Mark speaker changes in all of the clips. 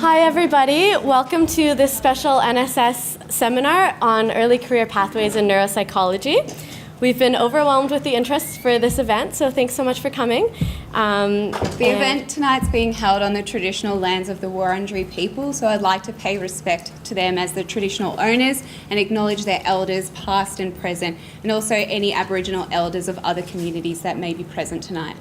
Speaker 1: Hi everybody, welcome to this special NSS seminar on early career pathways in neuropsychology. We've been overwhelmed with the interest for this event, so thanks so much for coming.
Speaker 2: The event tonight's being held on the traditional lands of the Wurundjeri people, so I'd like to pay respect to them as the traditional owners and acknowledge their elders past and present, and also any Aboriginal elders of other communities that may be present tonight.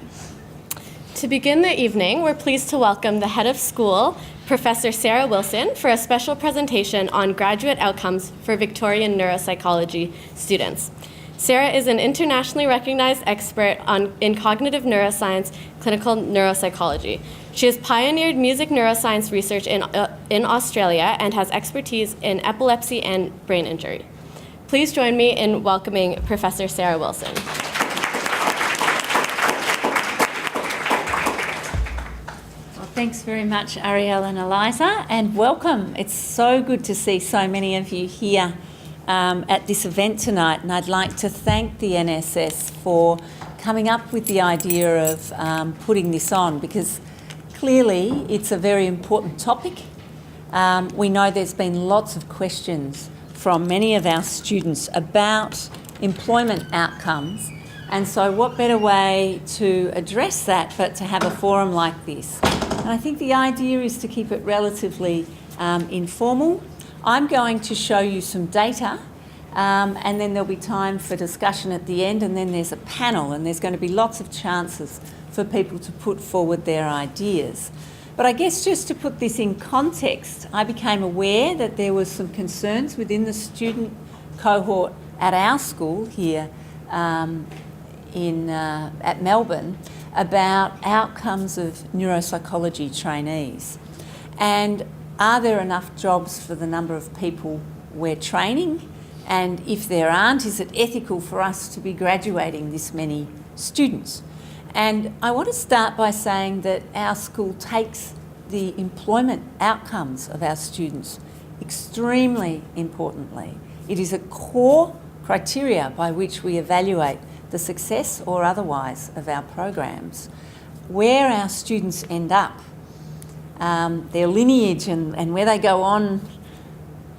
Speaker 1: To begin the evening, we're pleased to welcome the head of school, Professor Sarah Wilson, for a special presentation on graduate outcomes for Victorian neuropsychology students. Sarah is an internationally recognized expert in cognitive neuroscience, clinical neuropsychology. She has pioneered music neuroscience research in Australia and has expertise in epilepsy and brain injury. Please join me in welcoming Professor Sarah Wilson.
Speaker 3: Thanks very much, Ariel and Eliza, and welcome. It's so good to see so many of you here at this event tonight, and I'd like to thank the NSS for coming up with the idea of putting this on, because clearly it's a very important topic. We know there's been lots of questions from many of our students about employment outcomes, and so what better way to address that but to have a forum like this? And I think the idea is to keep it relatively informal. I'm going to show you some data and then there'll be time for discussion at the end, and then there's a panel and there's going to be lots of chances for people to put forward their ideas. But I guess just to put this in context, I became aware that there was some concerns within the student cohort at our school here at Melbourne about outcomes of neuropsychology trainees. And are there enough jobs for the number of people we're training? And if there aren't, is it ethical for us to be graduating this many students? And I want to start by saying that our school takes the employment outcomes of our students extremely importantly. It is a core criteria by which we evaluate the success or otherwise of our programs. Where our students end up, their lineage and where they go on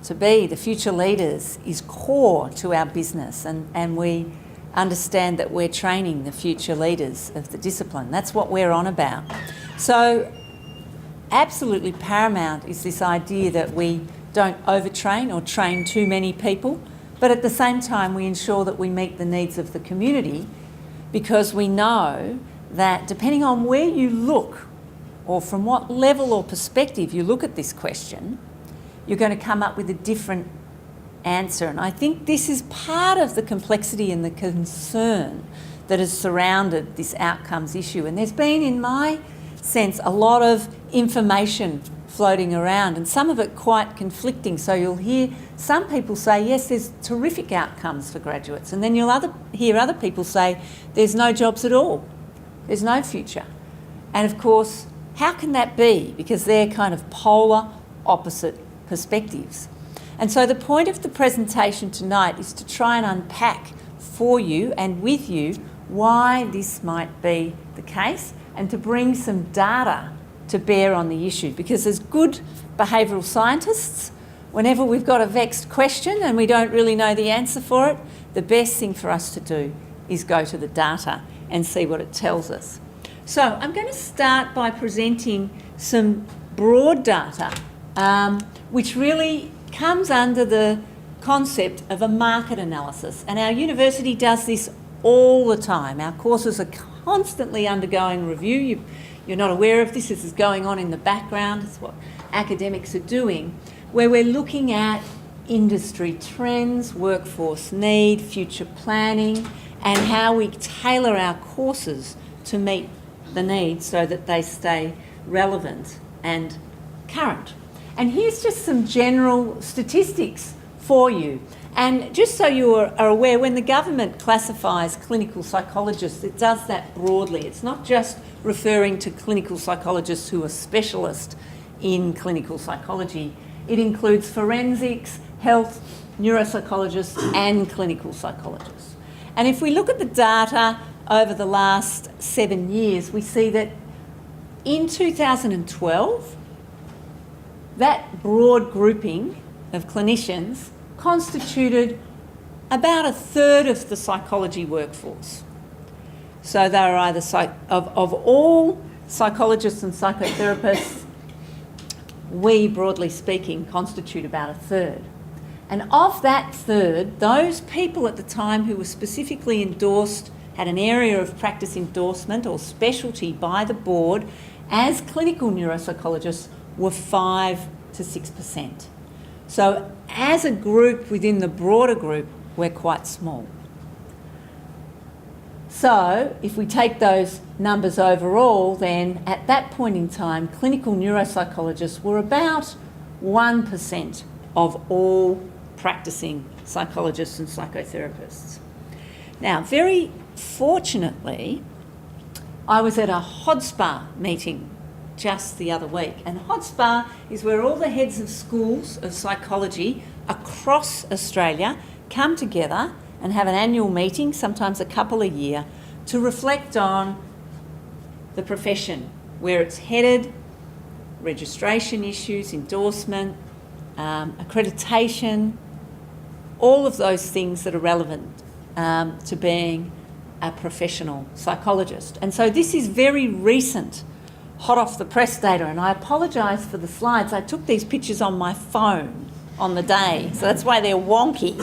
Speaker 3: to be the future leaders is core to our business, and we understand that we're training the future leaders of the discipline. That's what we're on about. So absolutely paramount is this idea that we don't overtrain or train too many people, but at the same time we ensure that we meet the needs of the community, because we know that depending on where you look or from what level or perspective you look at this question, you're going to come up with a different answer. And I think this is part of the complexity and the concern that has surrounded this outcomes issue. And there's been, in my sense, a lot of information floating around, and some of it quite conflicting. So you'll hear some people say, yes, there's terrific outcomes for graduates, and then you'll hear other people say, there's no jobs at all, there's no future. And of course, how can that be? Because they're kind of polar opposite perspectives. And so the point of the presentation tonight is to try and unpack for you and with you why this might be the case, and to bring some data to bear on the issue. Because as good behavioural scientists, whenever we've got a vexed question and we don't really know the answer for it, the best thing for us to do is go to the data and see what it tells us. So I'm going to start by presenting some broad data which really comes under the concept of a market analysis. And our university does this all the time. Our courses are constantly undergoing review. You're not aware of this. This is going on in the background. It's what academics are doing, where we're looking at industry trends, workforce need, future planning, and how we tailor our courses to meet the needs so that they stay relevant and current. And here's just some general statistics for you. And just so you are aware, when the government classifies clinical psychologists, it does that broadly. It's not just referring to clinical psychologists who are specialists in clinical psychology. It includes forensics, health, neuropsychologists and clinical psychologists. And if we look at the data over the last 7 years, we see that in 2012, that broad grouping of clinicians constituted about a third of the psychology workforce. So they are either, of all psychologists and psychotherapists, we, broadly speaking, constitute about a third. And of that third, those people at the time who were specifically endorsed, had an area of practice endorsement or specialty by the board as clinical neuropsychologists were 5 to 6%. So as a group within the broader group, we're quite small. So if we take those numbers overall, then at that point in time, clinical neuropsychologists were about 1% of all practicing psychologists and psychotherapists. Now, very fortunately, I was at a HODSPA meeting just the other week, and HODSPA is where all the heads of schools of psychology across Australia come together and have an annual meeting, sometimes a couple a year, to reflect on the profession, where it's headed, registration issues, endorsement, accreditation, all of those things that are relevant to being a professional psychologist. And so this is very recent, hot off the press data, and I apologise for the slides. I took these pictures on my phone on the day, so that's why they're wonky.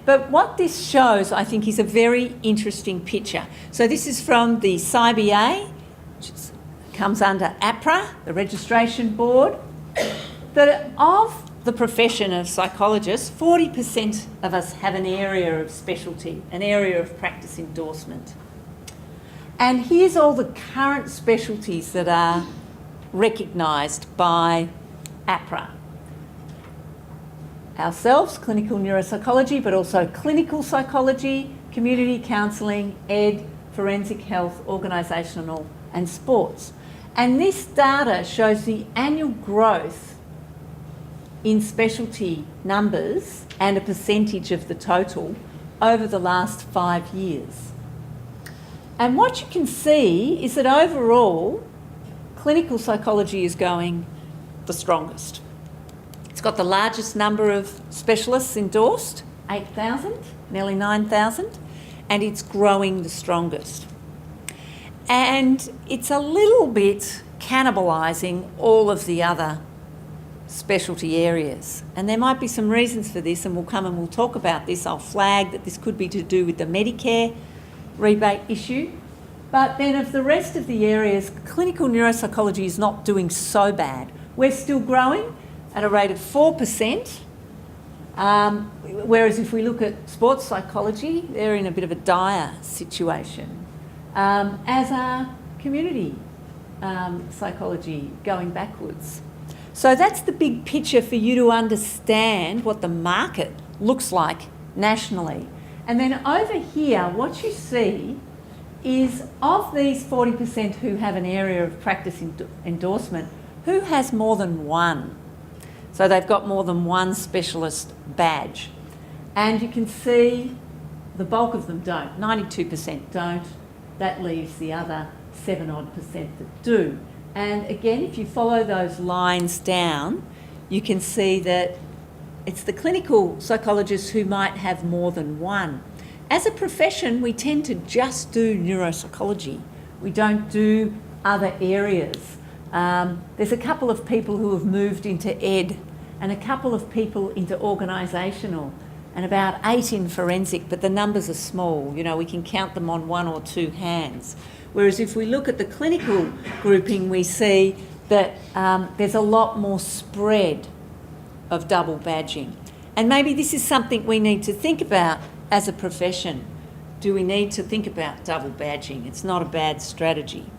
Speaker 3: But what this shows, I think, is a very interesting picture. So this is from the PsyBA, which comes under APRA, the registration board, that of the profession of psychologists, 40% of us have an area of specialty, an area of practice endorsement. And here's all the current specialties that are recognised by APRA. Ourselves, clinical neuropsychology, but also clinical psychology, community counselling, ed, forensic health, organisational and sports. And this data shows the annual growth in specialty numbers and a percentage of the total over the last 5 years. And what you can see is that overall, clinical psychology is going the strongest. It's got the largest number of specialists endorsed, 8,000, nearly 9,000, and it's growing the strongest. And it's a little bit cannibalising all of the other specialty areas. And there might be some reasons for this, and we'll come and we'll talk about this. I'll flag that this could be to do with the Medicare rebate issue. But then of the rest of the areas, clinical neuropsychology is not doing so bad. We're still growing at a rate of 4%, whereas if we look at sports psychology, they're in a bit of a dire situation, as are community psychology going backwards. So that's the big picture for you to understand what the market looks like nationally. And then over here, what you see is of these 40% who have an area of practice endorsement, who has more than one? So they've got more than one specialist badge. And you can see the bulk of them don't. 92% don't. That leaves the other 7% that do. And again, if you follow those lines down, you can see that it's the clinical psychologists who might have more than one. As a profession, we tend to just do neuropsychology. We don't do other areas. There's a couple of people who have moved into ed and a couple of people into organisational and about 8 in forensic, but the numbers are small. You know, we can count them on 1 or 2 hands. Whereas if we look at the clinical grouping, we see that there's a lot more spread of double badging. And maybe this is something we need to think about as a profession. Do we need to think about double badging? It's not a bad strategy.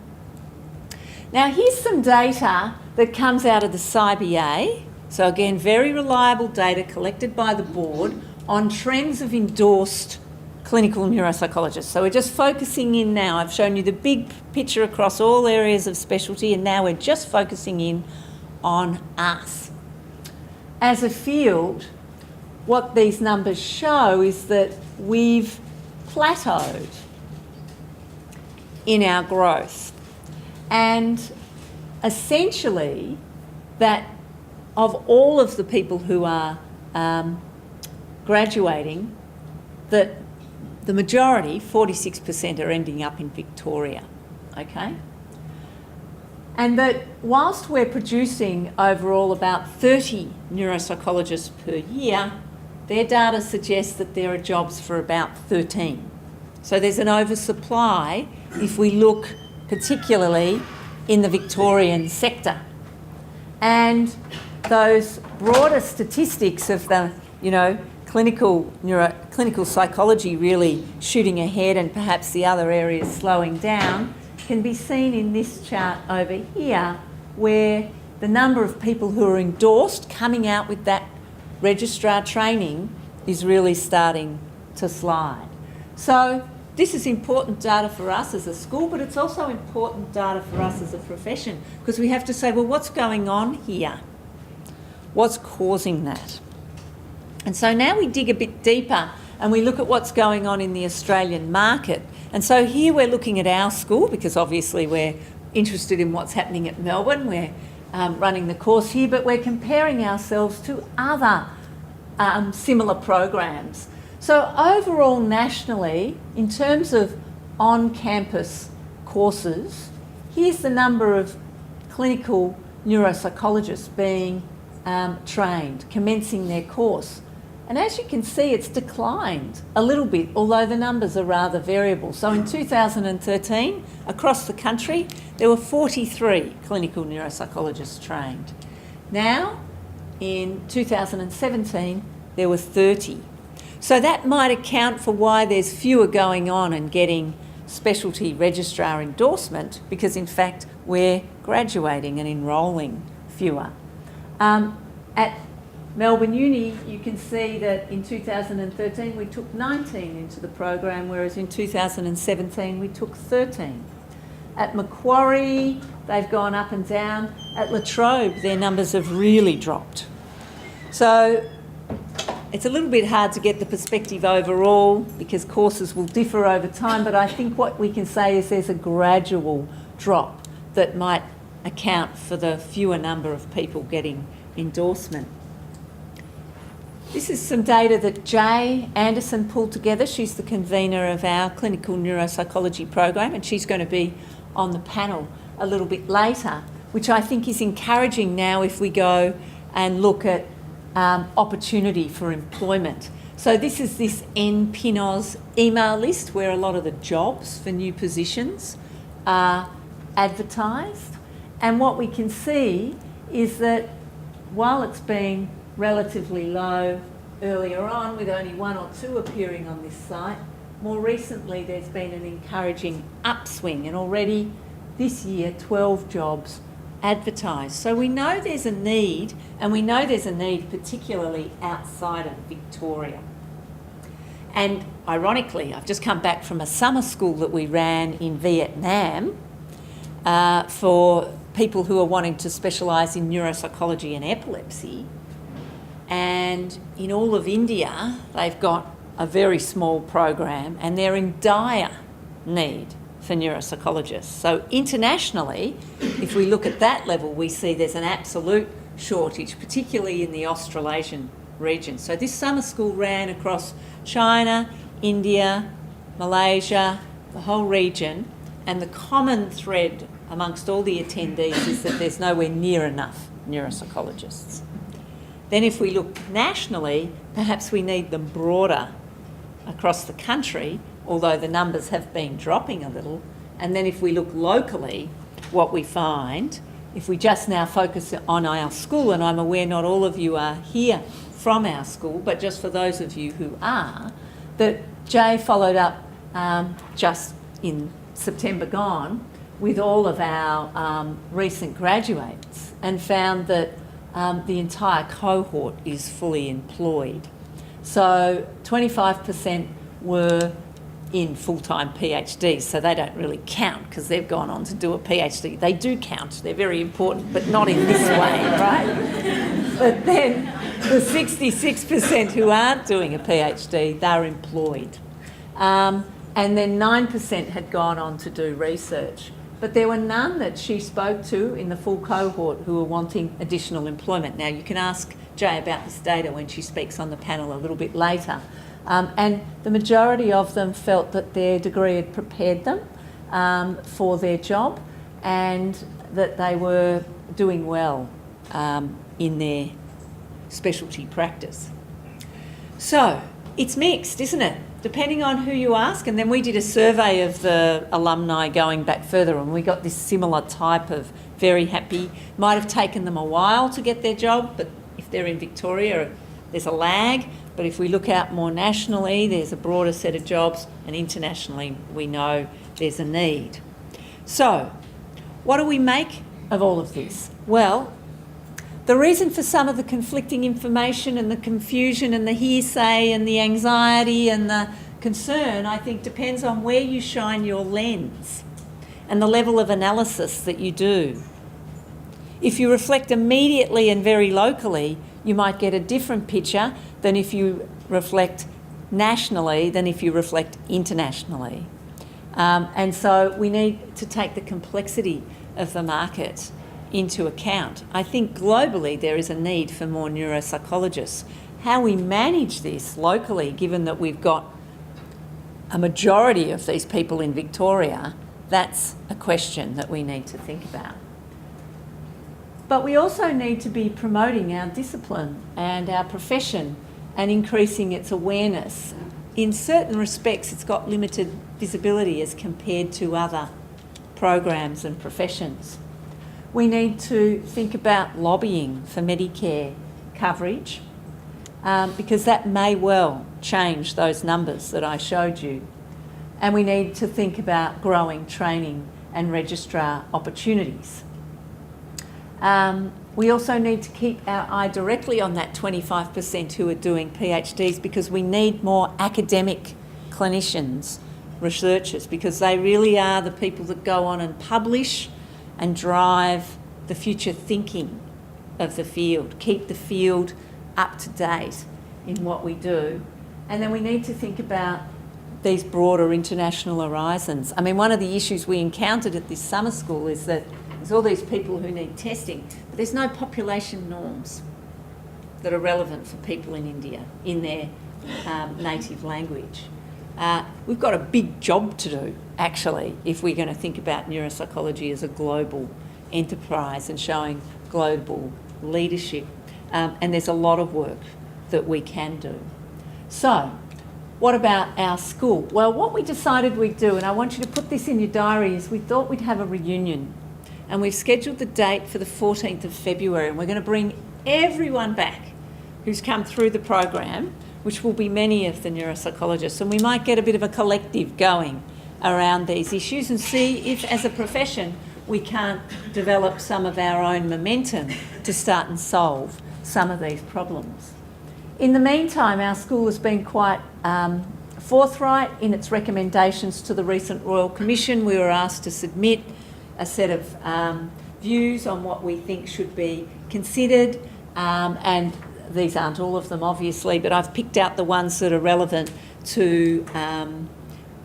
Speaker 3: Now here's some data that comes out of the PsyBA. So again, very reliable data collected by the board on trends of endorsed clinical neuropsychologists. So we're just focusing in now. I've shown you the big picture across all areas of specialty, and now we're just focusing in on us. As a field, what these numbers show is that we've plateaued in our growth. And essentially, that of all of the people who are graduating, that the majority, 46%, are ending up in Victoria, okay? And that whilst we're producing overall about 30 neuropsychologists per year, their data suggests that there are jobs for about 13. So there's an oversupply if we look particularly in the Victorian sector. And those broader statistics of the, clinical psychology really shooting ahead and perhaps the other areas slowing down can be seen in this chart over here, where the number of people who are endorsed coming out with that registrar training is really starting to slide. So this is important data for us as a school, but it's also important data for us as a profession, because we have to say, well, what's going on here? What's causing that? And so now we dig a bit deeper and we look at what's going on in the Australian market. And so here we're looking at our school, because obviously we're interested in what's happening at Melbourne. We're running the course here, but we're comparing ourselves to other similar programs. So overall nationally, in terms of on-campus courses, here's the number of clinical neuropsychologists being trained, commencing their course. And as you can see, it's declined a little bit, although the numbers are rather variable. So in 2013, across the country, there were 43 clinical neuropsychologists trained. Now, in 2017, there were 30. So that might account for why there's fewer going on and getting specialty registrar endorsement, because in fact, we're graduating and enrolling fewer. At Melbourne Uni, you can see that in 2013 we took 19 into the program, whereas in 2017 we took 13. At Macquarie, they've gone up and down. At La Trobe, their numbers have really dropped. So it's a little bit hard to get the perspective overall, because courses will differ over time, but I think what we can say is there's a gradual drop that might account for the fewer number of people getting endorsement. This is some data that Jay Anderson pulled together. She's the convener of our clinical neuropsychology program, and she's going to be on the panel a little bit later, which I think is encouraging now if we go and look at opportunity for employment. So this is this NPINOS email list where a lot of the jobs for new positions are advertised. And what we can see is that while it's been relatively low earlier on, with only one or two appearing on this site, more recently there's been an encouraging upswing, and already this year 12 jobs advertised. So we know there's a need, and we know there's a need particularly outside of Victoria. And ironically, I've just come back from a summer school that we ran in Vietnam for people who are wanting to specialise in neuropsychology and epilepsy. And in all of India, they've got a very small program, and they're in dire need for neuropsychologists. So internationally, if we look at that level, we see there's an absolute shortage, particularly in the Australasian region. So this summer school ran across China, India, Malaysia, the whole region, and the common thread amongst all the attendees is that there's nowhere near enough neuropsychologists. Then if we look nationally, perhaps we need them broader across the country, although the numbers have been dropping a little. And then if we look locally, what we find, if we just now focus on our school, and I'm aware not all of you are here from our school, but just for those of you who are, that Jay followed up just in September gone with all of our recent graduates and found that the entire cohort is fully employed. So 25% were in full-time PhDs, so they don't really count because they've gone on to do a PhD. They do count, they're very important, but not in this way, right? But then the 66% who aren't doing a PhD, they're employed. And then 9% had gone on to do research. but there were none that she spoke to in the full cohort who were wanting additional employment. Now, you can ask Jay about this data when she speaks on the panel a little bit later. And the majority of them felt that their degree had prepared them for their job and that they were doing well in their specialty practice. So it's mixed, isn't it? Depending on who you ask. And then we did a survey of the alumni going back further, and we got this similar type of very happy. Might have taken them a while to get their job, but if they're in Victoria, there's a lag. But if we look out more nationally, there's a broader set of jobs, and internationally we know there's a need. So what do we make of all of this? Well, the reason for some of the conflicting information and the confusion and the hearsay and the anxiety and the concern, I think, depends on where you shine your lens and the level of analysis that you do. If you reflect immediately and very locally, you might get a different picture than if you reflect nationally than if you reflect internationally. And so we need to take the complexity of the market into account. I think globally there is a need for more neuropsychologists. How we manage this locally, given that we've got a majority of these people in Victoria, that's a question that we need to think about. But we also need to be promoting our discipline and our profession and increasing its awareness. In certain respects, it's got limited visibility as compared to other programs and professions. We need to think about lobbying for Medicare coverage because that may well change those numbers that I showed you. And we need to think about growing training and registrar opportunities. We also need to keep our eye directly on that 25% who are doing PhDs because we need more academic clinicians, researchers, because they really are the people that go on and publish and drive the future thinking of the field, keep the field up to date in what we do. And then we need to think about these broader international horizons. I mean, one of the issues we encountered at this summer school is that there's all these people who need testing, but there's no population norms that are relevant for people in India in their native language. We've got a big job to do, actually, if we're going to think about neuropsychology as a global enterprise and showing global leadership. And there's a lot of work that we can do. So, what about our school? Well, what we decided we'd do, and I want you to put this in your diary, is we thought we'd have a reunion. And we've scheduled the date for the 14th of February, and we're going to bring everyone back who's come through the program, which will be many of the neuropsychologists, and we might get a bit of a collective going around these issues and see if, as a profession, we can't develop some of our own momentum to start and solve some of these problems. In the meantime, our school has been quite forthright in its recommendations to the recent Royal Commission. We were asked to submit a set of views on what we think should be considered, and these aren't all of them, obviously, but I've picked out the ones that are relevant to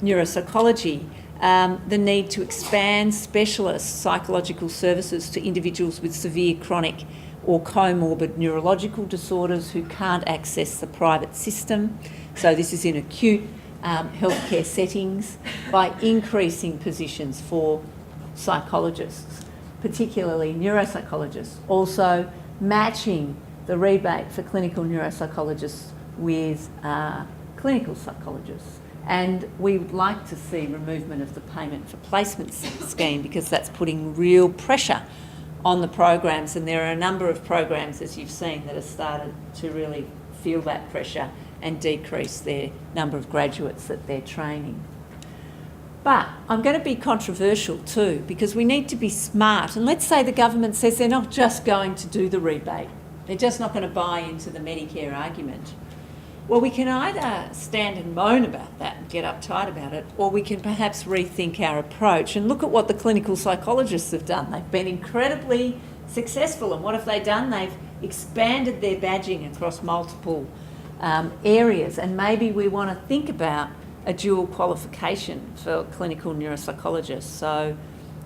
Speaker 3: neuropsychology. The need to expand specialist psychological services to individuals with severe chronic or comorbid neurological disorders who can't access the private system. So this is in acute healthcare settings, by increasing positions for psychologists, particularly neuropsychologists. Also matching the rebate for clinical neuropsychologists with clinical psychologists. And we would like to see removal of the payment for placement scheme because that's putting real pressure on the programs, and there are a number of programs, as you've seen, that have started to really feel that pressure and decrease their number of graduates that they're training. But I'm going to be controversial too, because we need to be smart. And let's say the government says they're not just going to do the rebate, they're just not going to buy into the Medicare argument. Well, we can either stand and moan about that and get uptight about it, or we can perhaps rethink our approach and look at what the clinical psychologists have done. They've been incredibly successful, and what have they done? They've expanded their badging across multiple areas, and maybe we want to think about a dual qualification for clinical neuropsychologists. So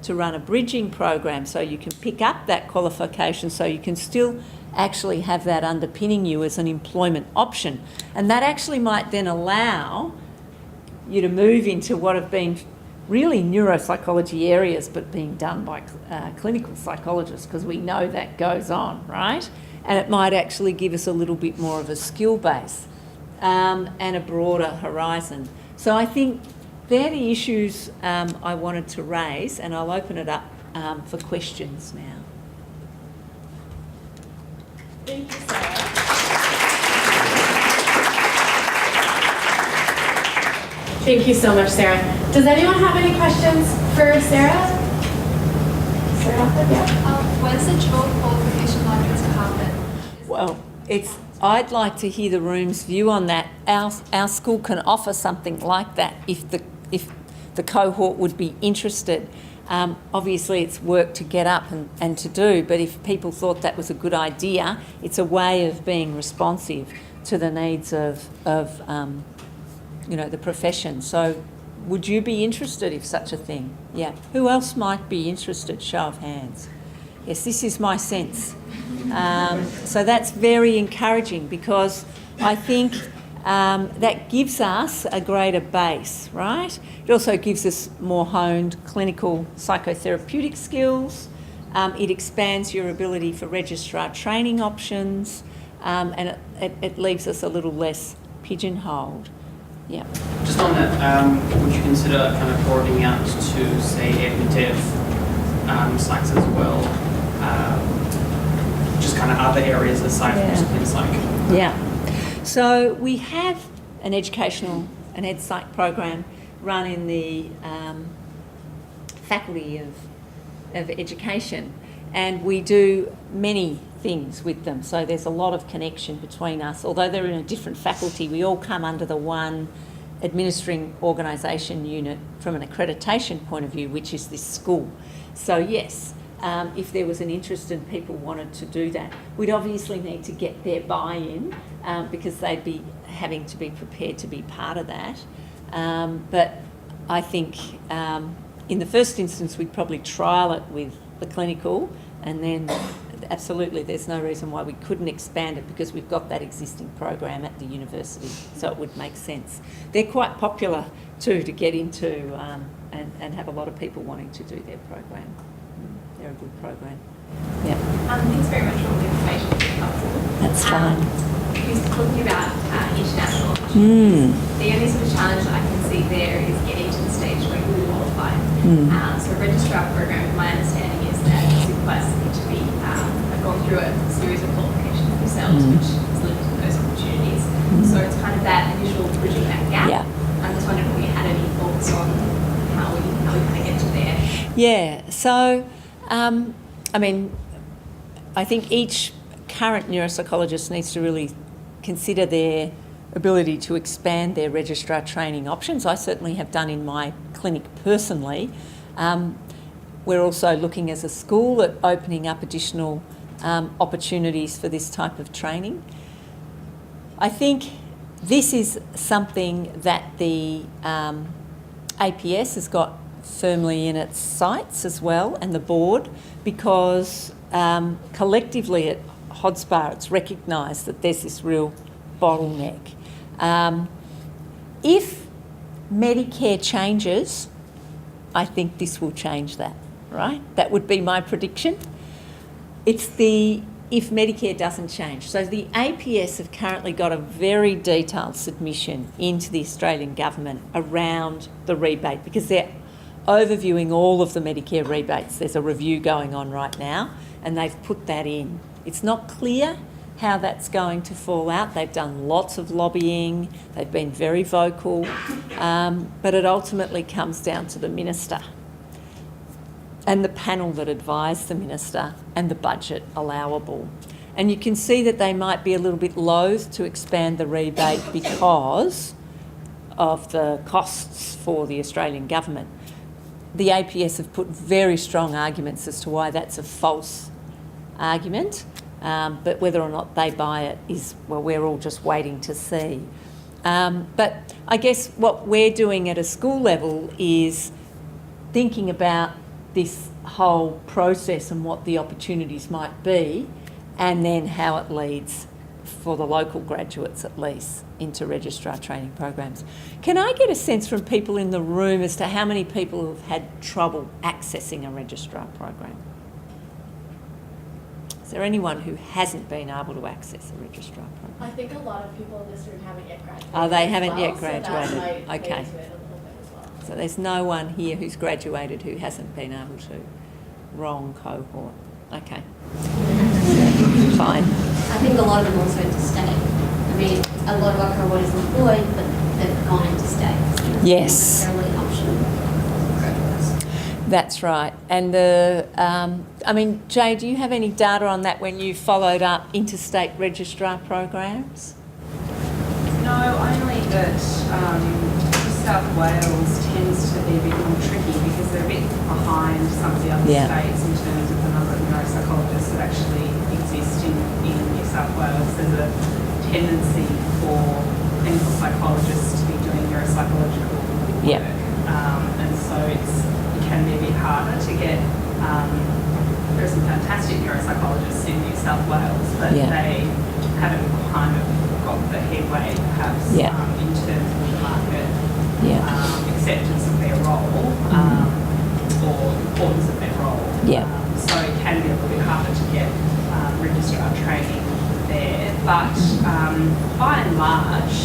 Speaker 3: to run a bridging program so you can pick up that qualification so you can still actually have that underpinning you as an employment option. And that actually might then allow you to move into what have been really neuropsychology areas but being done by clinical psychologists, because we know that goes on, right? And it might actually give us a little bit more of a skill base and a broader horizon. So I think they're the issues I wanted to raise, and I'll open it up for questions now.
Speaker 1: Thank you, Sarah. Thank you so much, Sarah. Does anyone have any questions for Sarah? Sarah, yeah.
Speaker 4: What is the dual qualification like as a carpet?
Speaker 3: Well, I'd like to hear the room's view on that. Our school can offer something like that if the cohort would be interested. Obviously, it's work to get up and to do, but if people thought that was a good idea, it's a way of being responsive to the needs of the profession. So would you be interested if such a thing? Yeah. Who else might be interested? Show of hands. Yes, this is my sense. So that's very encouraging, because I think that gives us a greater base, right? It also gives us more honed clinical psychotherapeutic skills. It expands your ability for registrar training options, and it leaves us a little less pigeonholed. Yeah.
Speaker 5: Just on that, would you consider kind of broadening out to, say, EdMedDev sites as well? Just kind of other areas aside from disciplines like...
Speaker 3: Yeah. So we have an educational, an ed psych program run in the Faculty of Education, and we do many things with them. So there's a lot of connection between us. Although they're in a different faculty, we all come under the one administering organisation unit from an accreditation point of view, which is this school. So yes, if there was an interest and people wanted to do that, we'd obviously need to get their buy-in because they'd be having to be prepared to be part of that. But I think in the first instance we'd probably trial it with the clinical, and then absolutely there's no reason why we couldn't expand it, because we've got that existing program at the university, so it would make sense. They're quite popular too to get into and have a lot of people wanting to do their program. They're a good program. Yeah.
Speaker 4: Thanks very much for all the information. It's really helpful.
Speaker 3: That's fine.
Speaker 4: He was talking about international opportunities. The only sort of challenge that I can see there is getting to the stage where you qualify. So a registrar program, my understanding is that it's requires you to be have gone through a series of qualifications themselves, which is limited to those opportunities. So it's kind of that initial bridging that gap.
Speaker 3: Yeah.
Speaker 4: I'm just wondering if we had any thoughts on how we kind of get to there.
Speaker 3: Yeah. So, I mean, I think each current neuropsychologist needs to really consider their ability to expand their registrar training options. I certainly have done in my clinic personally. We're also looking as a school at opening up additional opportunities for this type of training. I think this is something that the APS has got firmly in its sights as well, and the board, because collectively at Hodspar it's recognised that there's this real bottleneck. If Medicare changes, I think this will change that, right? That would be my prediction. It's if Medicare doesn't change. So the APS have currently got a very detailed submission into the Australian government around the rebate, because they're overviewing all of the Medicare rebates. There's a review going on right now, and they've put that in. It's not clear how that's going to fall out. They've done lots of lobbying, they've been very vocal, but it ultimately comes down to the minister and the panel that advised the minister and the budget allowable. And you can see that they might be a little bit loath to expand the rebate because of the costs for the Australian government. The APS have put very strong arguments as to why that's a false argument, but whether or not they buy it is, well, we're all just waiting to see. But I guess what we're doing at a school level is thinking about this whole process and what the opportunities might be, and then how it leads, for the local graduates at least, into registrar training programs. Can I get a sense from people in the room as to how many people have had trouble accessing a registrar program? Is there anyone who hasn't been able to access a registrar program?
Speaker 1: I think a lot of people in this room haven't yet graduated.
Speaker 3: Oh, they haven't
Speaker 1: as
Speaker 3: yet
Speaker 1: well,
Speaker 3: graduated.
Speaker 1: So that might
Speaker 3: Okay.
Speaker 1: play into it a little bit as well.
Speaker 3: So there's no one here who's graduated who hasn't been able to. Wrong cohort. Okay. Fine.
Speaker 6: I think a lot of them also interstate. I mean, a lot of our cohort is employed, but they've gone interstate. So
Speaker 3: Yes.
Speaker 6: They're really optional graduates.
Speaker 3: That's right. And Jay, do you have any data on that when you followed up interstate registrar programs?
Speaker 7: No, only that New South Wales tends to be a bit more tricky because they're a bit behind some of the other states in terms of the number of neuropsychologists that actually exist in New South Wales. There's a tendency for clinical psychologists to be doing neuropsychological work.
Speaker 3: Yeah.
Speaker 7: And so it can be a bit harder to get, there are some fantastic neuropsychologists in New South Wales, but they haven't kind of got the headway perhaps in terms of the market acceptance of their role or importance of their role. So it can be a little bit harder to get registrar training there, but by and large,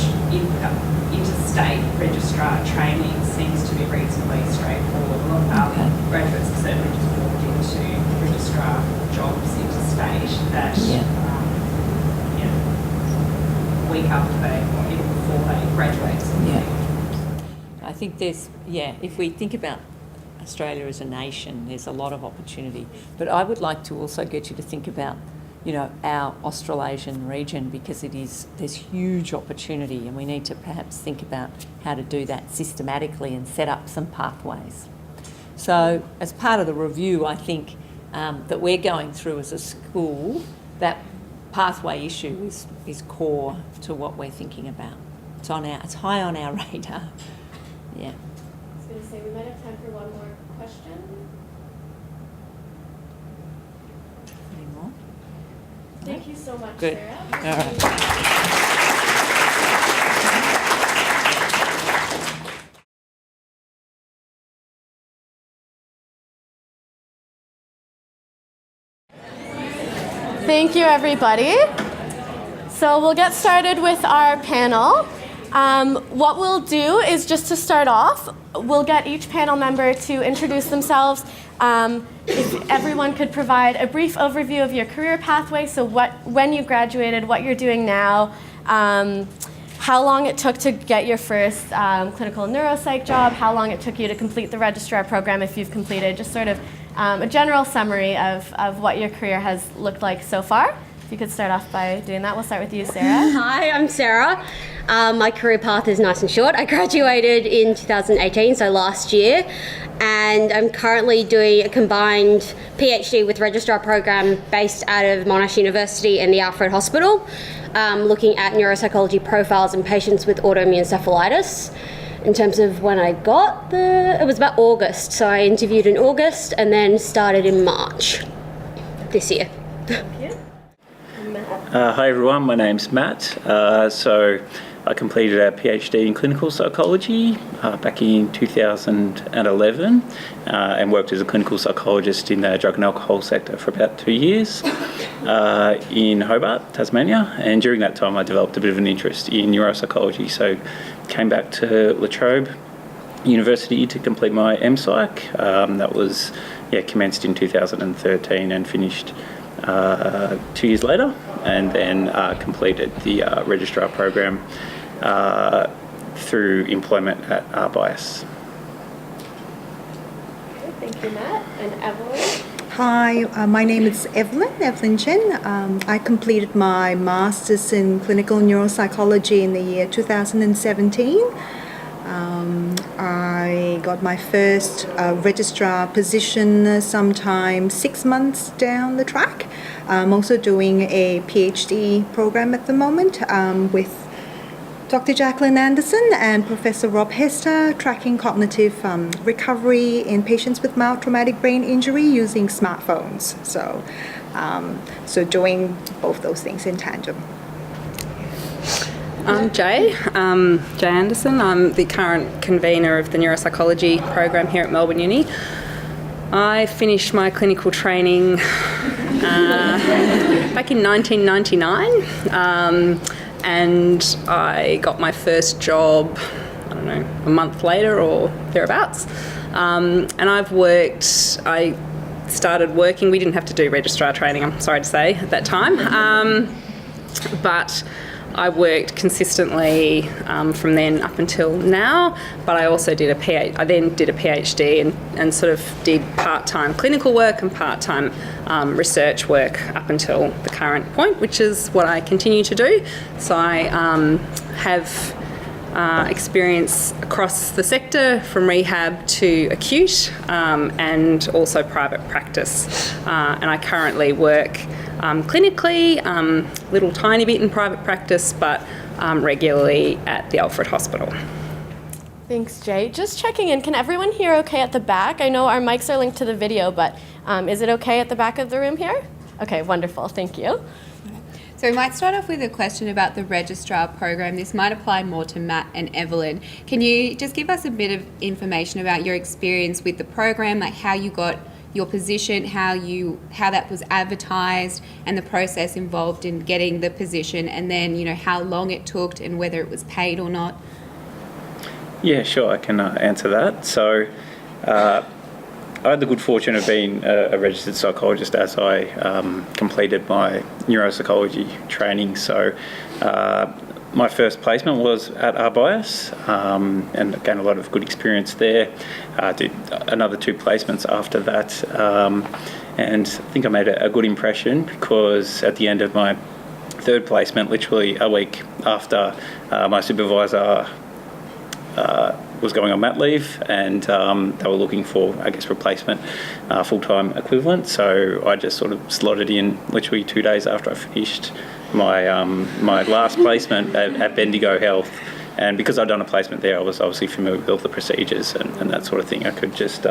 Speaker 7: interstate registrar training seems to be reasonably straightforward. A lot of our graduates have certainly just walked into registrar jobs interstate that week after or even before they graduate.
Speaker 3: I think there's, if we think about Australia as a nation, there's a lot of opportunity. But I would like to also get you to think about, our Australasian region, because there's huge opportunity, and we need to perhaps think about how to do that systematically and set up some pathways. So as part of the review, I think that we're going through as a school, that pathway issue is core to what we're thinking about. It's high on our radar. Yeah.
Speaker 1: I was going to say, we might have time for one more question.
Speaker 3: Any more?
Speaker 1: Thank you so much,
Speaker 3: Good.
Speaker 1: Sarah.
Speaker 3: All right.
Speaker 1: Thank you, everybody. So we'll get started with our panel. What we'll do is, just to start off, we'll get each panel member to introduce themselves. If everyone could provide a brief overview of your career pathway, so when you graduated, what you're doing now, how long it took to get your first clinical neuropsych job, how long it took you to complete the registrar program if you've completed, just sort of a general summary of what your career has looked like so far. If you could start off by doing that. We'll start with you, Sarah.
Speaker 8: Hi, I'm Sarah. My career path is nice and short. I graduated in 2018, so last year, and I'm currently doing a combined PhD with registrar program based out of Monash University and the Alfred Hospital, looking at neuropsychology profiles in patients with autoimmune encephalitis. In terms of when I got it was about August, so I interviewed in August and then started in March this year.
Speaker 1: Thank you.
Speaker 9: Hi everyone, my name's Matt. So I completed a PhD in clinical psychology back in 2011 and worked as a clinical psychologist in the drug and alcohol sector for about 2 years in Hobart, Tasmania, and during that time I developed a bit of an interest in neuropsychology, so came back to La Trobe University to complete my MPsych. That was commenced in 2013 and finished 2 years later, and then completed the registrar program through employment at RBIAS.
Speaker 1: Thank you, Matt. And Evelyn?
Speaker 10: Hi, my name is Evelyn Chen. I completed my Master's in Clinical Neuropsychology in the year 2017. I got my first registrar position sometime 6 months down the track. I'm also doing a PhD program at the moment with Dr. Jacqueline Anderson and Professor Rob Hester, tracking cognitive recovery in patients with mild traumatic brain injury using smartphones. So doing both those things in tandem.
Speaker 11: I'm Jay Anderson. I'm the current convener of the neuropsychology program here at Melbourne Uni. I finished my clinical training back in 1999, and I got my first job, I don't know, a month later or thereabouts. And I started working, we didn't have to do registrar training, I'm sorry to say, at that time, but I worked consistently from then up until now, but I also did I then did a PhD and sort of did part-time clinical work and part-time research work up until the current point, which is what I continue to do. So I have experience across the sector, from rehab to acute, and also private practice. And I currently work clinically, little tiny bit in private practice, but regularly at the Alfred Hospital.
Speaker 1: Thanks, Jay. Just checking in, can everyone hear okay at the back? I know our mics are linked to the video, but is it okay at the back of the room here? Okay, wonderful, thank you.
Speaker 2: So we might start off with a question about the registrar program. This might apply more to Matt and Evelyn. Can you just give us a bit of information about your experience with the program, like how you got your position, how that was advertised, and the process involved in getting the position, and then how long it took and whether it was paid or not?
Speaker 9: Yeah, sure, I can answer that. So I had the good fortune of being a registered psychologist as I completed my neuropsychology training. So my first placement was at Arbias, and gained a lot of good experience there. Did another 2 placements after that, and I think I made a good impression, because at the end of my 3rd placement, literally a week after my supervisor was going on mat leave, and they were looking for, I guess, replacement full-time equivalent. So I just sort of slotted in literally 2 days after I finished my last placement at Bendigo Health. And because I'd done a placement there, I was obviously familiar with all the procedures and that sort of thing. I could just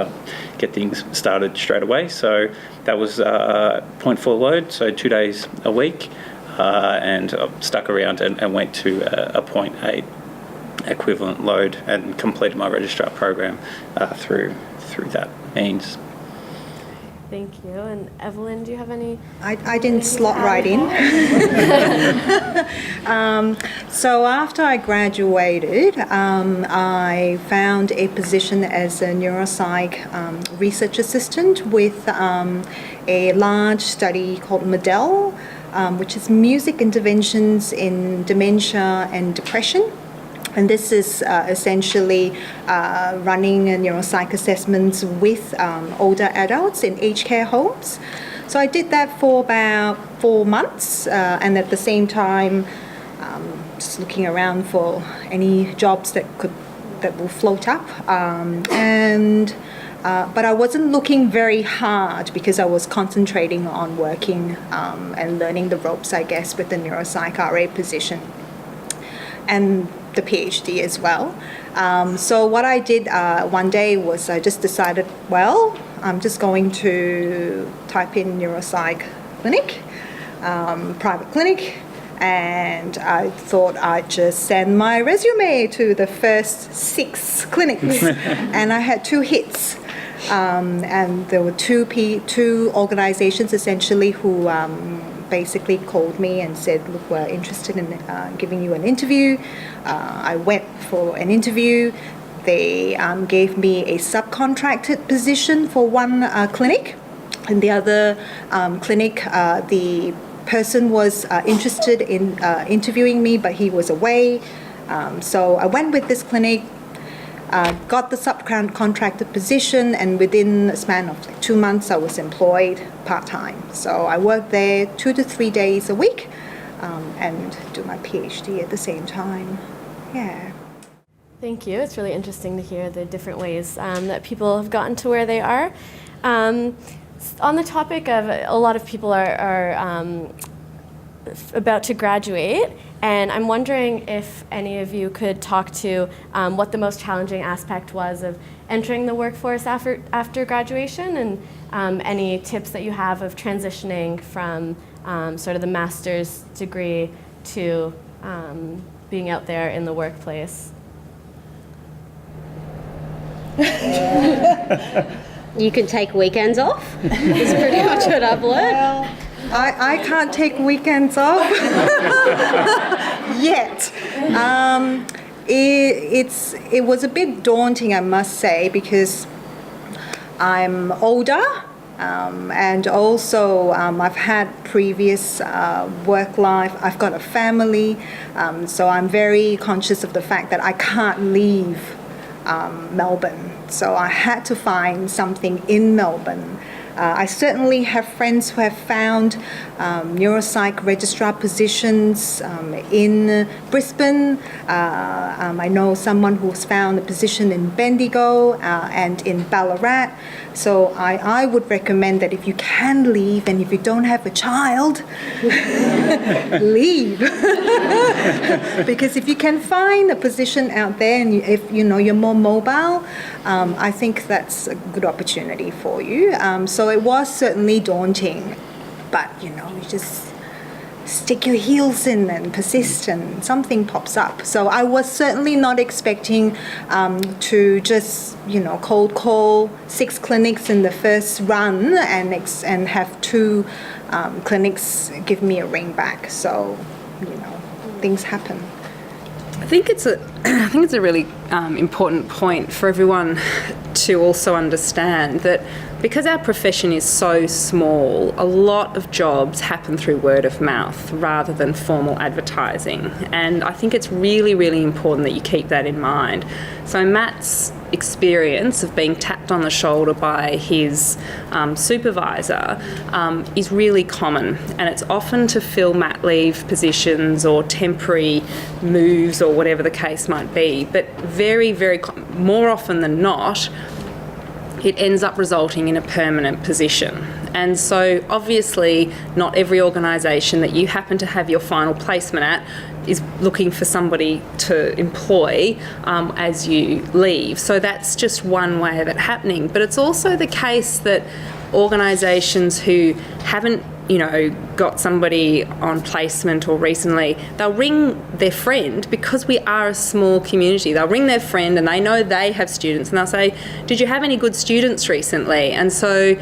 Speaker 9: get things started straight away. So that was 0.4 load, so 2 days a week, and I stuck around and went to a 0.8 equivalent load and completed my registrar program through that means.
Speaker 1: Thank you. And Evelyn, do you have any?
Speaker 10: I didn't slot right in. So after I graduated, I found a position as a neuropsych research assistant with a large study called MEDEL, which is music interventions in dementia and depression. And this is essentially running neuropsych assessments with older adults in aged care homes. So I did that for about 4 months, and at the same time, just looking around for any jobs that will float up. But I wasn't looking very hard because I was concentrating on working and learning the ropes, I guess, with the neuropsych RA position. And the PhD as well. So what I did one day was I just decided, well, I'm just going to type in neuropsych clinic, private clinic, and I thought I'd just send my resume to the first 6 clinics, and I had 2 hits. And there were two organizations essentially who basically called me and said, look, we're interested in giving you an interview. I went for an interview. They gave me a subcontracted position for one clinic. And the other clinic, the person was interested in interviewing me, but he was away. So I went with this clinic, got the subcontracted position, and within a span of 2 months, I was employed part-time. So I worked there 2 to 3 days a week and do my PhD at the same time. Yeah.
Speaker 1: Thank you. It's really interesting to hear the different ways that people have gotten to where they are. On the topic of a lot of people are about to graduate, and I'm wondering if any of you could talk to what the most challenging aspect was of entering the workforce after graduation, and any tips that you have of transitioning from sort of the master's degree to being out there in the workplace.
Speaker 8: You can take weekends off. Is pretty much what I've learned.
Speaker 10: Well, I can't take weekends off yet. It was a bit daunting, I must say, because I'm older, and also I've had previous work life. I've got a family, so I'm very conscious of the fact that I can't leave Melbourne. So I had to find something in Melbourne. I certainly have friends who have found neuropsych registrar positions in Brisbane. I know someone who's found a position in Bendigo and in Ballarat. So I would recommend that if you can leave and if you don't have a child, leave. Because if you can find a position out there and if you're more mobile, I think that's a good opportunity for you. So it was certainly daunting, but you just stick your heels in and persist and something pops up. So I was certainly not expecting to just cold call 6 clinics in the first run and have 2 clinics give me a ring back. So things happen.
Speaker 11: I think it's a really important point for everyone to also understand that because our profession is so small, a lot of jobs happen through word of mouth rather than formal advertising. And I think it's really, really important that you keep that in mind. So Matt's experience of being tapped on the shoulder by his supervisor is really common, and it's often to fill mat leave positions or temporary moves or whatever the case might be. But very, very more often than not, it ends up resulting in a permanent position. And so obviously not every organisation that you happen to have your final placement at is looking for somebody to employ as you leave. So that's just one way of it happening. But it's also the case that organisations who haven't got somebody on placement or recently, they'll ring their friend, because we are a small community, they'll ring their friend and they know they have students and they'll say, did you have any good students recently? And so,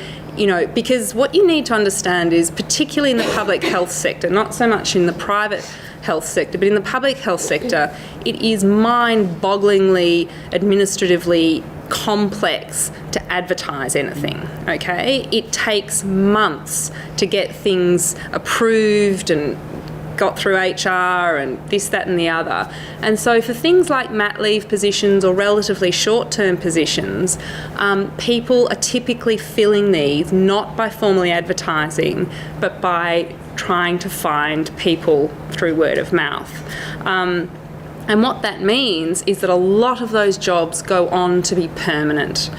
Speaker 11: because what you need to understand is, particularly in the public health sector, not so much in the private health sector, but in the public health sector, it is mind-bogglingly, administratively complex to advertise anything, okay? It takes months to get things approved and got through HR and this, that and the other. And so for things like mat leave positions or relatively short-term positions, people are typically filling these not by formally advertising, but by trying to find people through word of mouth. And what that means is that a lot of those jobs go on to be permanent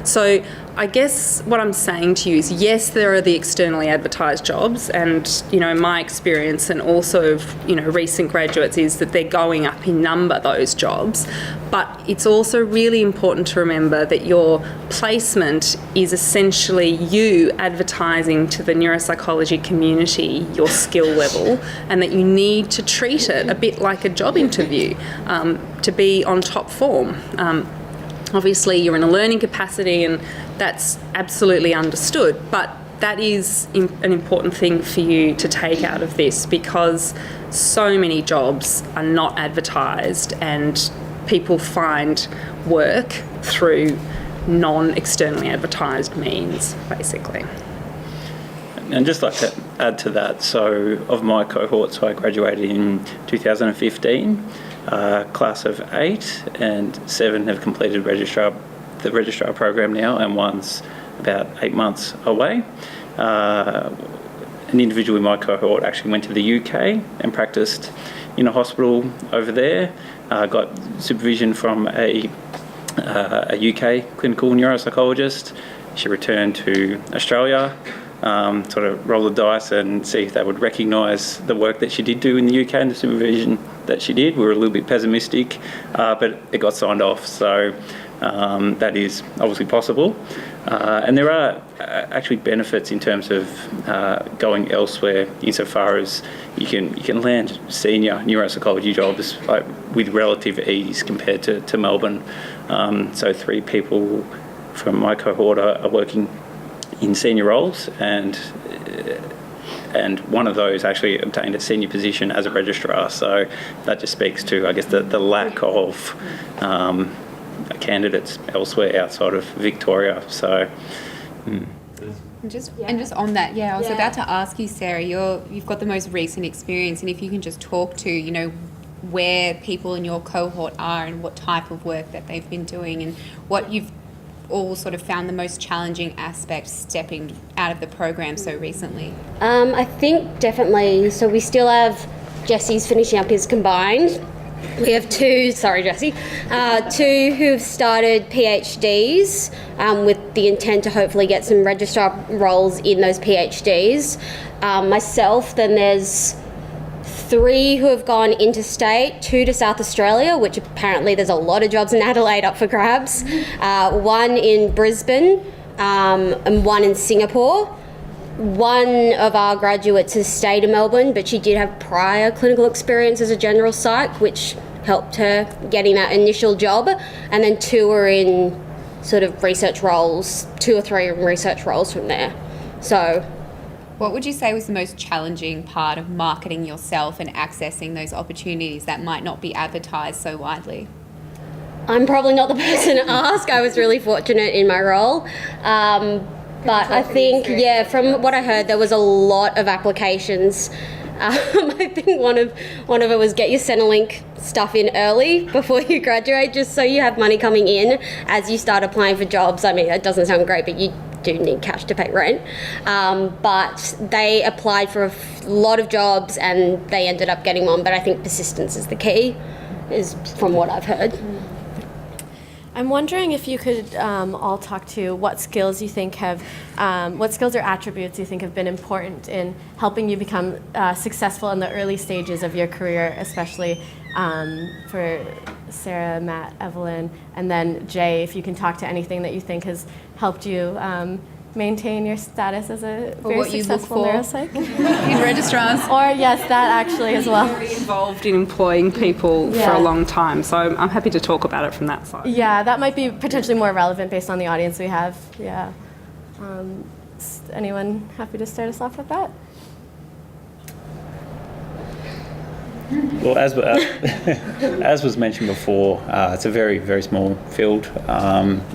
Speaker 11: so I guess what I'm saying to you is, yes, there are the externally advertised jobs, and my experience and also of recent graduates is that they're going up in number, those jobs. But it's also really important to remember that your placement is essentially you advertising to the neuropsychology community your skill level, and that you need to treat it a bit like a job interview to be on top form. Obviously, you're in a learning capacity, and that's absolutely understood, but that is an important thing for you to take out of this, because so many jobs are not advertised and people find work through non-externally advertised means, basically.
Speaker 9: And just like to add to that, so of my cohort, so I graduated in 2015, class of 8 and 7 have completed the registrar program now, and one's about 8 months away. An individual in my cohort actually went to the UK and practiced in a hospital over there, got supervision from a UK clinical neuropsychologist. She returned to Australia, sort of roll the dice and see if they would recognise the work that she did do in the UK and the supervision that she did. We were a little bit pessimistic, but it got signed off. So that is obviously possible. And there are actually benefits in terms of going elsewhere, insofar as you can land senior neuropsychology jobs with relative ease compared to Melbourne. So 3 people from my cohort are working in senior roles, and one of those actually obtained a senior position as a registrar. So that just speaks to, I guess, the lack of candidates elsewhere outside of Victoria. So.
Speaker 2: And just on that, I was about to ask you, Sarah, you've got the most recent experience, and if you can just talk to, where people in your cohort are and what type of work that they've been doing, and what you've all sort of found the most challenging aspect stepping out of the program so recently.
Speaker 8: I think definitely. So we still have Jesse's finishing up his combined. We have 2 who've started PhDs with the intent to hopefully get some registrar roles in those PhDs. Myself, then there's 3 who have gone interstate, 2 to South Australia, which apparently there's a lot of jobs in Adelaide up for grabs, 1 in Brisbane, and 1 in Singapore. One of our graduates has stayed in Melbourne, but she did have prior clinical experience as a general psych, which helped her getting that initial job. And then 2 are in sort of research roles, 2 or 3 in research roles from there. So,
Speaker 2: what would you say was the most challenging part of marketing yourself and accessing those opportunities that might not be advertised so widely?
Speaker 8: I'm probably not the person to ask. I was really fortunate in my role. But I think, from what I heard, there was a lot of applications. I think one of it was get your Centrelink stuff in early before you graduate, just so you have money coming in as you start applying for jobs. I mean, it doesn't sound great, but you do need cash to pay rent. But they applied for a lot of jobs and they ended up getting one. But I think persistence is the key, is from what I've heard.
Speaker 1: I'm wondering if you could all talk to what skills you think what skills or attributes you think have been important in helping you become successful in the early stages of your career, especially for Sarah, Matt, Evelyn, and then Jay, if you can talk to anything that you think has helped you maintain your status as a very successful neuropsych.
Speaker 2: In registrars.
Speaker 1: Or yes, that actually as well.
Speaker 11: Very involved in employing people for a long time, so I'm happy to talk about it from that side.
Speaker 1: Yeah, that might be potentially more relevant based on the audience we have. Yeah. Anyone happy to start us off with that?
Speaker 9: Well, as was mentioned before, it's a very, very small field,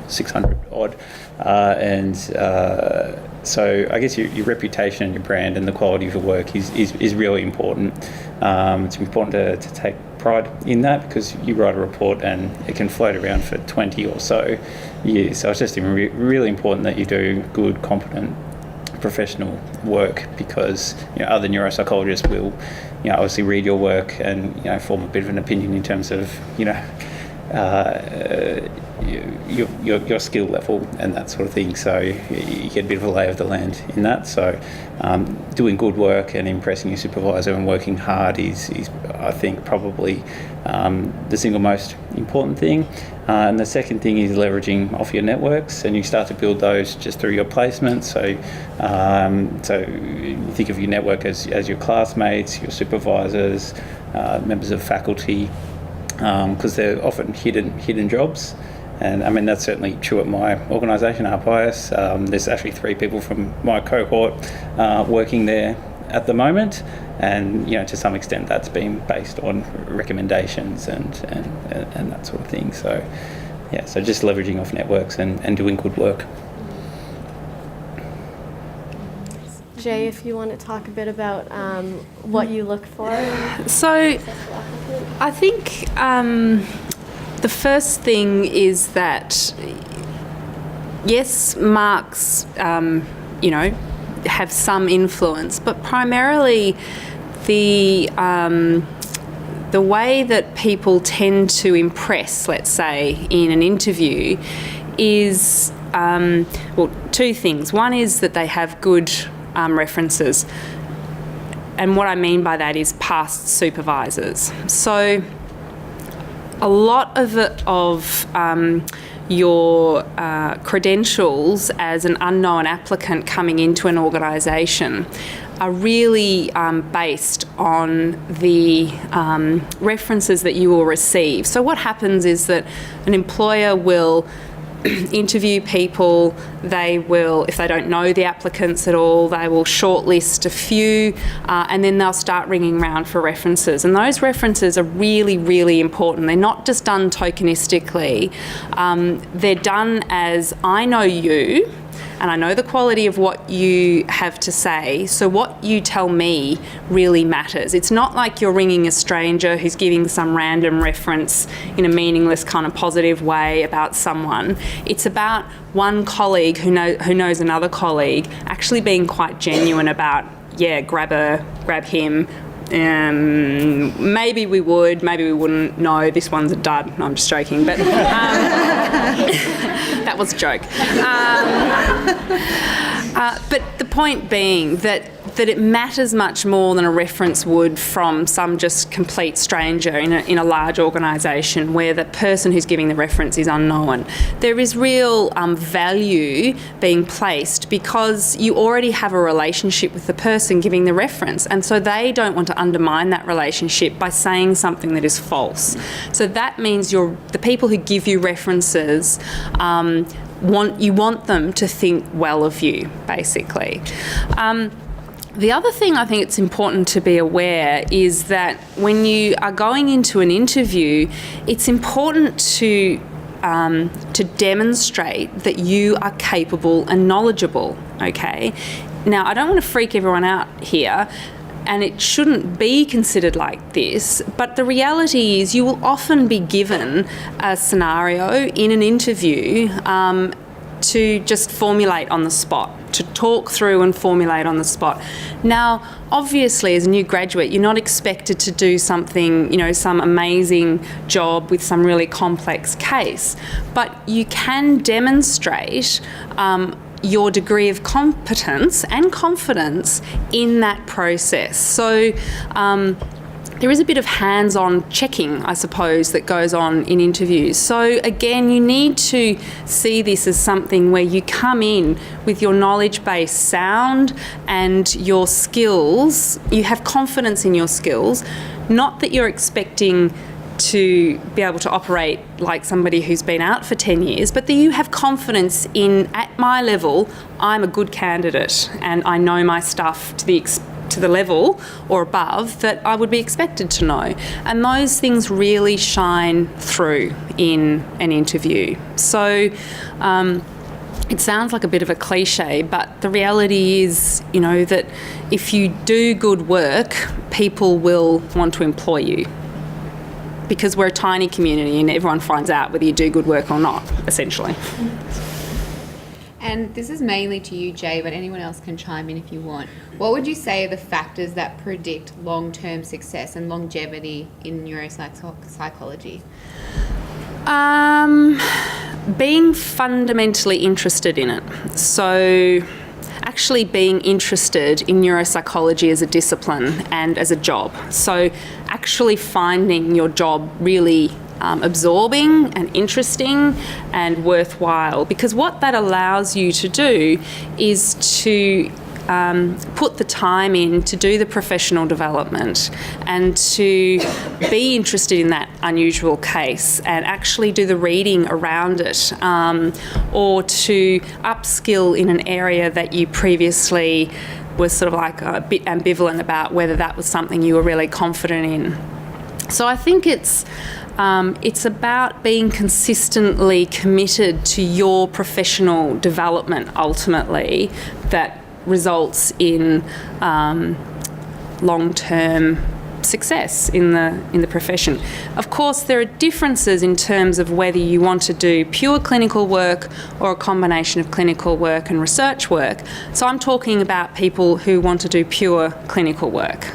Speaker 9: 600 odd, and so I guess your reputation and your brand and the quality of your work is really important. It's important to take pride in that, because you write a report and it can float around for 20 or so years. So it's just really important that you do good, competent, professional work, because other neuropsychologists will obviously read your work and form a bit of an opinion in terms of your skill level and that sort of thing. So you get a bit of a lay of the land in that. So doing good work and impressing your supervisor and working hard is I think probably the single most important thing. And the second thing is leveraging off your networks, and you start to build those just through your placements. So you think of your network as your classmates, your supervisors, members of faculty, because they're often hidden jobs. And I mean, that's certainly true at my organisation, RPIAS. There's actually 3 people from my cohort working there at the moment, and to some extent that's been based on recommendations and that sort of thing. So so just leveraging off networks and doing good work.
Speaker 1: Jay, if you want to talk a bit about what you look for.
Speaker 11: So I think the first thing is that, yes, marks, have some influence, but primarily the way that people tend to impress, let's say, in an interview is, 2 things. One is that they have good references. And what I mean by that is past supervisors. So a lot of your credentials as an unknown applicant coming into an organisation are really based on the references that you will receive. So what happens is that an employer will interview people, they will, if they don't know the applicants at all, they will shortlist a few and then they'll start ringing around for references. And those references are really, really important. They're not just done tokenistically. They're done as, I know you, and I know the quality of what you have to say, so what you tell me really matters. It's not like you're ringing a stranger who's giving some random reference in a meaningless kind of positive way about someone. It's about one colleague who knows another colleague actually being quite genuine about, yeah, grab him. Maybe we would, maybe we wouldn't. No, this one's a dud. No, I'm just joking. But that was a joke. But the point being that it matters much more than a reference would from some just complete stranger in a large organisation where the person who's giving the reference is unknown. There is real value being placed because you already have a relationship with the person giving the reference, and so they don't want to undermine that relationship by saying something that is false. So that means the people who give you references want them to think well of you, basically. The other thing I think it's important to be aware is that when you are going into an interview, it's important to demonstrate that you are capable and knowledgeable, okay? Now, I don't want to freak everyone out here, and it shouldn't be considered like this, but the reality is you will often be given a scenario in an interview to just formulate on the spot, to talk through and formulate on the spot. Now, obviously, as a new graduate, you're not expected to do something, some amazing job with some really complex case, but you can demonstrate your degree of competence and confidence in that process. So there is a bit of hands-on checking, I suppose, that goes on in interviews. So again, you need to see this as something where you come in with your knowledge base sound and your skills, you have confidence in your skills, not that you're expecting to be able to operate like somebody who's been out for 10 years, but that you have confidence in, at my level, I'm a good candidate and I know my stuff to the level or above that I would be expected to know. And those things really shine through in an interview. So it sounds like a bit of a cliche, but the reality is, that if you do good work, people will want to employ you. Because we're a tiny community and everyone finds out whether you do good work or not, essentially.
Speaker 2: And this is mainly to you, Jay, but anyone else can chime in if you want. What would you say are the factors that predict long-term success and longevity in neuropsychology?
Speaker 11: Being fundamentally interested in it. So actually being interested in neuropsychology as a discipline and as a job. So actually finding your job really absorbing and interesting and worthwhile, because what that allows you to do is to put the time in to do the professional development and to be interested in that unusual case and actually do the reading around it, or to upskill in an area that you previously was sort of like a bit ambivalent about whether that was something you were really confident in. So I think it's about being consistently committed to your professional development ultimately that results in long-term success in the profession. Of course, there are differences in terms of whether you want to do pure clinical work or a combination of clinical work and research work. So I'm talking about people who want to do pure clinical work.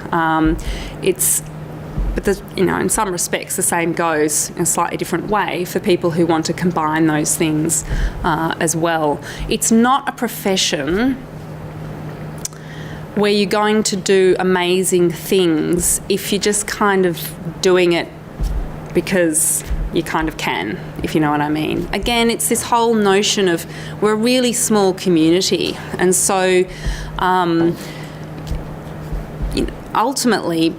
Speaker 11: But in some respects, the same goes in a slightly different way for people who want to combine those things as well. It's not a profession where you're going to do amazing things if you're just kind of doing it because you kind of can, if you know what I mean. Again, it's this whole notion of we're a really small community, and so ultimately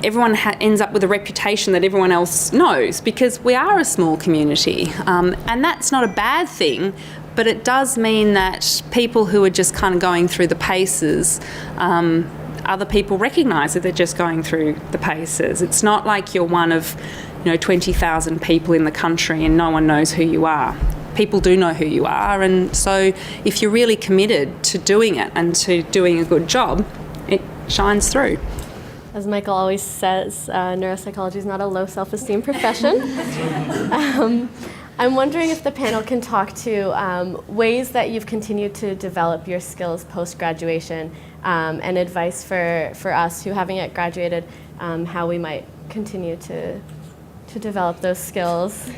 Speaker 11: everyone ends up with a reputation that everyone else knows because we are a small community, and that's not a bad thing, but it does mean that people who are just kind of going through the paces, other people recognise that they're just going through the paces. It's not like you're one of 20,000 people in the country and no one knows who you are. People do know who you are, and so if you're really committed to doing it and to doing a good job, it shines through.
Speaker 1: As Michael always says, neuropsychology is not a low self-esteem profession. I'm wondering if the panel can talk to ways that you've continued to develop your skills post-graduation, and advice for us who haven't yet graduated, how we might continue to develop those skills.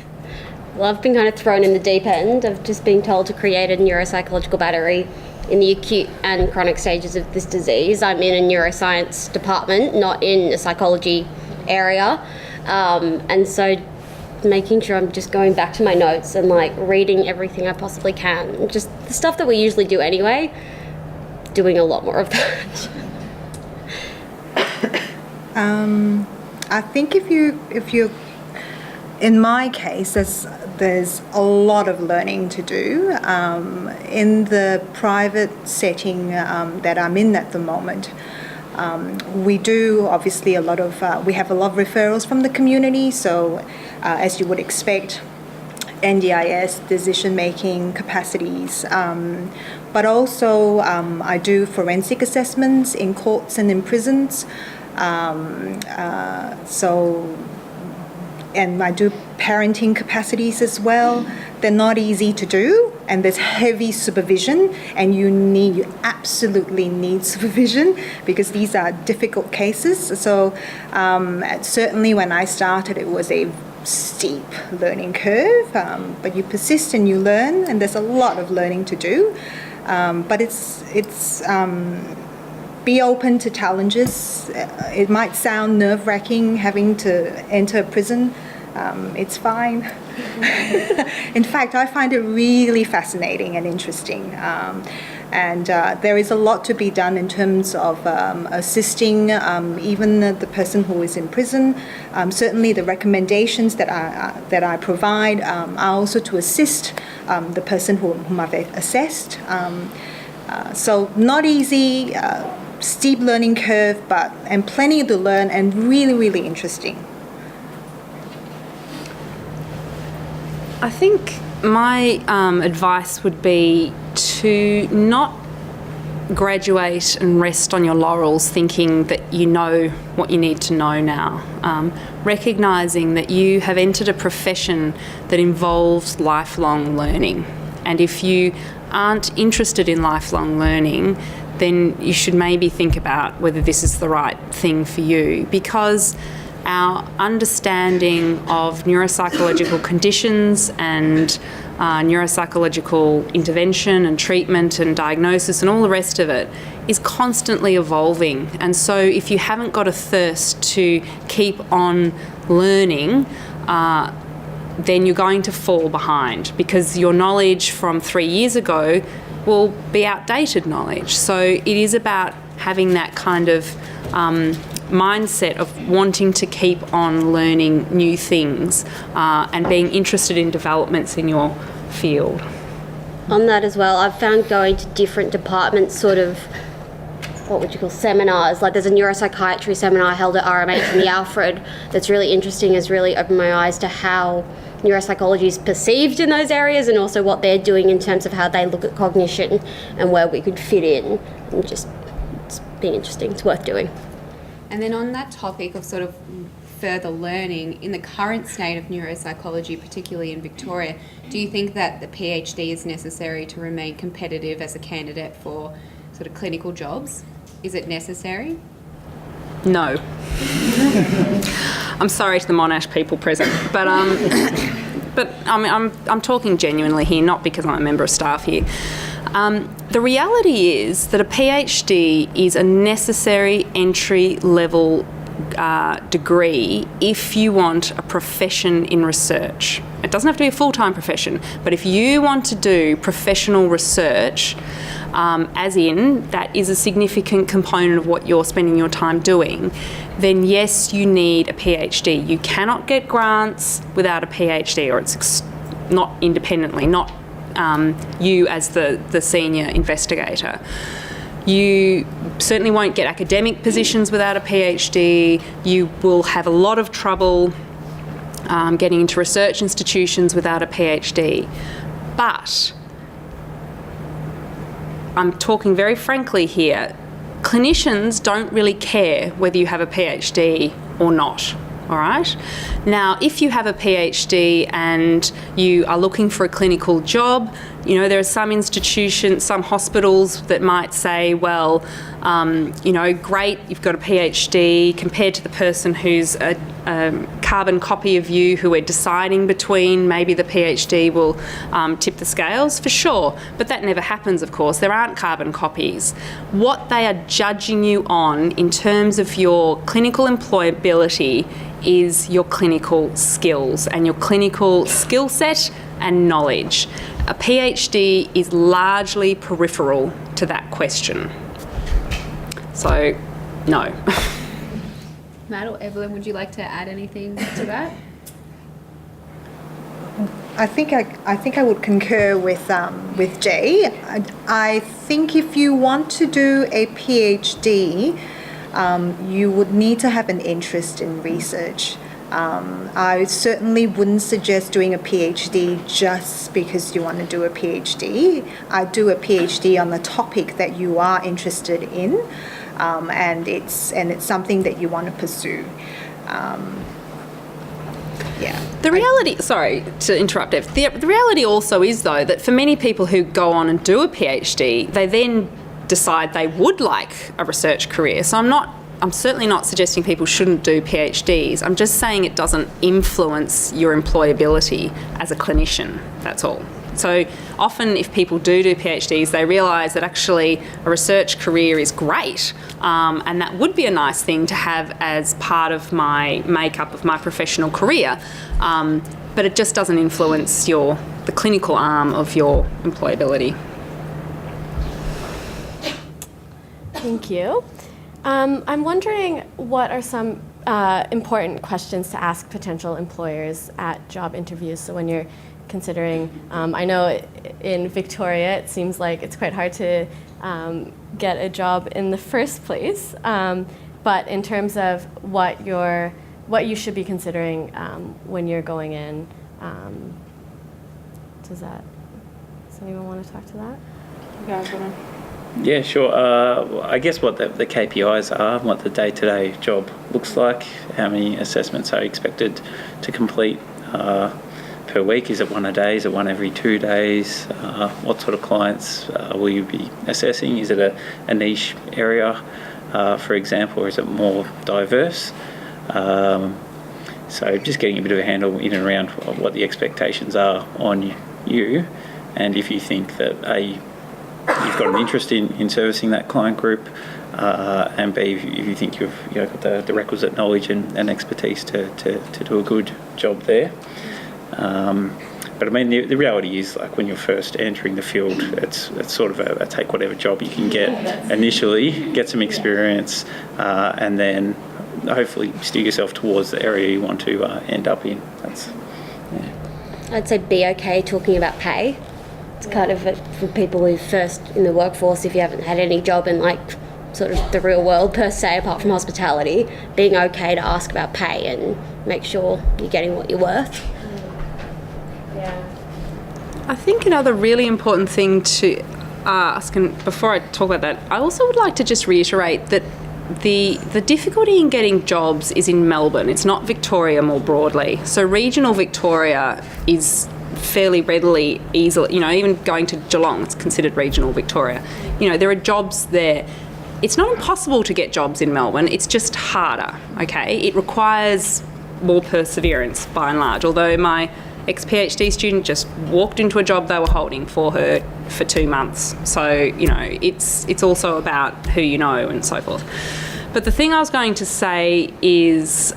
Speaker 8: Well, I've been kind of thrown in the deep end of just being told to create a neuropsychological battery in the acute and chronic stages of this disease. I'm in a neuroscience department, not in a psychology area, and so making sure I'm just going back to my notes and like reading everything I possibly can, just the stuff that we usually do anyway, doing a lot more of that.
Speaker 10: I think if you in my case, there's a lot of learning to do. In the private setting that I'm in at the moment, we do obviously we have a lot of referrals from the community, so as you would expect, NDIS, decision-making capacities, but also I do forensic assessments in courts and in prisons, and I do parenting capacities as well. They're not easy to do, and there's heavy supervision, and you absolutely need supervision because these are difficult cases. So certainly when I started, it was a steep learning curve, but you persist and you learn, and there's a lot of learning to do. But it's be open to challenges. It might sound nerve-wracking having to enter a prison. It's fine. In fact, I find it really fascinating and interesting. And there is a lot to be done in terms of assisting even the person who is in prison. Certainly the recommendations that I provide are also to assist the person whom I've assessed. So not easy, steep learning curve, and plenty to learn, and really, really interesting.
Speaker 11: I think my advice would be to not graduate and rest on your laurels thinking that you know what you need to know now. Recognising that you have entered a profession that involves lifelong learning, and if you aren't interested in lifelong learning, then you should maybe think about whether this is the right thing for you, because our understanding of neuropsychological conditions and neuropsychological intervention and treatment and diagnosis and all the rest of it is constantly evolving. And so if you haven't got a thirst to keep on learning, then you're going to fall behind, because your knowledge from 3 years ago will be outdated knowledge. So it is about having that kind of mindset of wanting to keep on learning new things and being interested in developments in your field.
Speaker 8: On that as well, I've found going to different departments, sort of, what would you call, seminars, like there's a neuropsychiatry seminar held at RMH in the Alfred that's really interesting, has really opened my eyes to how neuropsychology is perceived in those areas, and also what they're doing in terms of how they look at cognition and where we could fit in, and just, it's been interesting, it's worth doing.
Speaker 2: And then on that topic of sort of further learning, in the current state of neuropsychology, particularly in Victoria, do you think that the PhD is necessary to remain competitive as a candidate for sort of clinical jobs? Is it necessary?
Speaker 11: No. I'm sorry to the Monash people present, but I mean, I'm talking genuinely here, not because I'm a member of staff here. The reality is that a PhD is a necessary entry-level degree if you want a profession in research. It doesn't have to be a full-time profession, but if you want to do professional research, as in that is a significant component of what you're spending your time doing, then yes, you need a PhD. You cannot get grants without a PhD, or it's not independently, not you as the senior investigator. You certainly won't get academic positions without a PhD. You will have a lot of trouble getting into research institutions without a PhD. But I'm talking very frankly here, clinicians don't really care whether you have a PhD or not. All right. Now, if you have a PhD and you are looking for a clinical job, you know, there are some institutions, some hospitals that might say, well, you know, great, you've got a PhD compared to the person who's a carbon copy of you who we're deciding between. Maybe the PhD will tip the scales, for sure. But that never happens, of course. There aren't carbon copies. What they are judging you on in terms of your clinical employability is your clinical skills and your clinical skill set and knowledge. A PhD is largely peripheral to that question. So, no.
Speaker 2: Matt or Evelyn, would you like to add anything to that?
Speaker 10: I think I would concur with Jay. I think if you want to do a PhD, you would need to have an interest in research. I certainly wouldn't suggest doing a PhD just because you want to do a PhD. I'd do a PhD on the topic that you are interested in, and it's something that you want to pursue.
Speaker 11: The reality, sorry to interrupt, Ev, the reality also is, though, that for many people who go on and do a PhD, they then decide they would like a research career. So I'm certainly not suggesting people shouldn't do PhDs. I'm just saying it doesn't influence your employability as a clinician, that's all. So often if people do PhDs, they realise that actually a research career is great, and that would be a nice thing to have as part of my makeup of my professional career, but it just doesn't influence the clinical arm of your employability.
Speaker 1: Thank you. I'm wondering what are some important questions to ask potential employers at job interviews. So when you're considering, I know in Victoria it seems like it's quite hard to get a job in the first place, but in terms of what you should be considering when you're going in, does anyone want to talk to that?
Speaker 9: Yeah, sure. I guess what the KPIs are, what the day-to-day job looks like, how many assessments are expected to complete per week. Is it one a day? Is it one every 2 days? What sort of clients will you be assessing? Is it a niche area, for example, or is it more diverse? So just getting a bit of a handle in and around what the expectations are on you, and if you think that you've got an interest in servicing that client group, and B, if you think you've got the requisite knowledge and expertise to do a good job there. But I mean, the reality is, like, when you're first entering the field, it's sort of a take whatever job you can get initially, get some experience, and then hopefully steer yourself towards the area you want to end up in.
Speaker 8: I'd say be okay talking about pay. It's kind of for people who first in the workforce, if you haven't had any job in like sort of the real world per se, apart from hospitality, being okay to ask about pay and make sure you're getting what you're worth.
Speaker 1: Yeah.
Speaker 11: I think another really important thing to ask, and before I talk about that, I also would like to just reiterate that the difficulty in getting jobs is in Melbourne. It's not Victoria more broadly. So regional Victoria is fairly readily, easily, even going to Geelong, it's considered regional Victoria. There are jobs there. It's not impossible to get jobs in Melbourne, it's just harder, okay? It requires more perseverance by and large, although my ex-PhD student just walked into a job they were holding for her for 2 months. So, you know, it's also about who you know and so forth. But the thing I was going to say is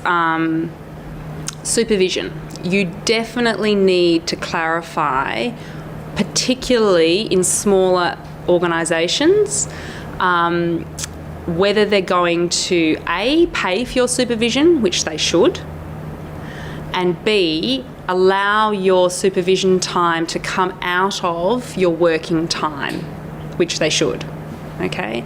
Speaker 11: supervision. You definitely need to clarify, particularly in smaller organisations, whether they're going to A, pay for your supervision, which they should, and B, allow your supervision time to come out of your working time, which they should, okay?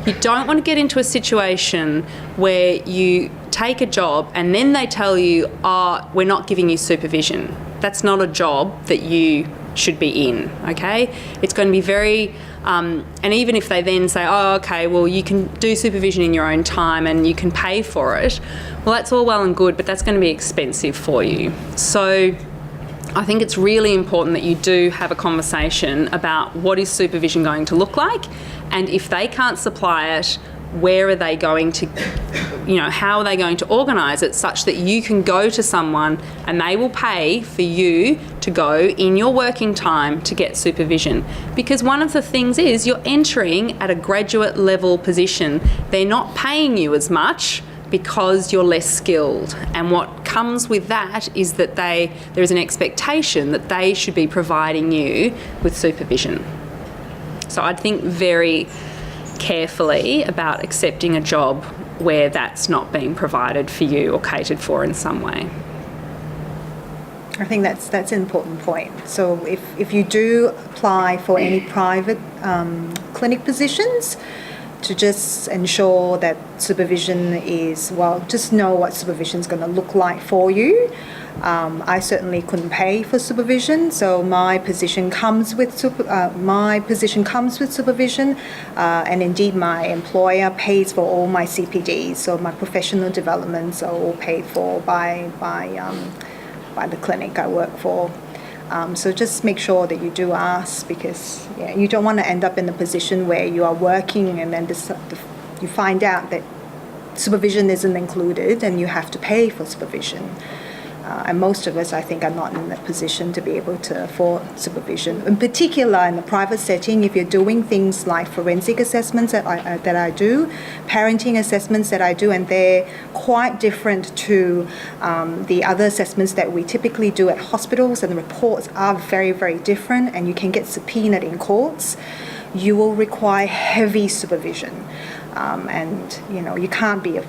Speaker 11: You don't want to get into a situation where you take a job and then they tell you, oh, we're not giving you supervision. That's not a job that you should be in, okay? It's going to be very, and even if they then say, oh, okay, well, you can do supervision in your own time and you can pay for it, well, that's all well and good, but that's going to be expensive for you. So I think it's really important that you do have a conversation about what is supervision going to look like, and if they can't supply it, where are they going to, you know, how are they going to organise it such that you can go to someone and they will pay for you to go in your working time to get supervision. Because one of the things is you're entering at a graduate level position. They're not paying you as much because you're less skilled. And what comes with that is that there is an expectation that they should be providing you with supervision. So I'd think very carefully about accepting a job where that's not being provided for you or catered for in some way.
Speaker 10: I think that's an important point. So if you do apply for any private clinic positions, to just ensure that supervision is, well, just know what supervision is going to look like for you. I certainly couldn't pay for supervision, so my position comes with supervision, and indeed my employer pays for all my CPDs, so my professional developments are all paid for by the clinic I work for. So just make sure that you do ask, because you don't want to end up in a position where you are working and then you find out that supervision isn't included and you have to pay for supervision. And most of us, I think, are not in that position to be able to afford supervision. In particular, in the private setting, if you're doing things like forensic assessments that I do, parenting assessments that I do, and they're quite different to the other assessments that we typically do at hospitals, and the reports are very, very different, and you can get subpoenaed in courts, you will require heavy supervision. And, you can't be...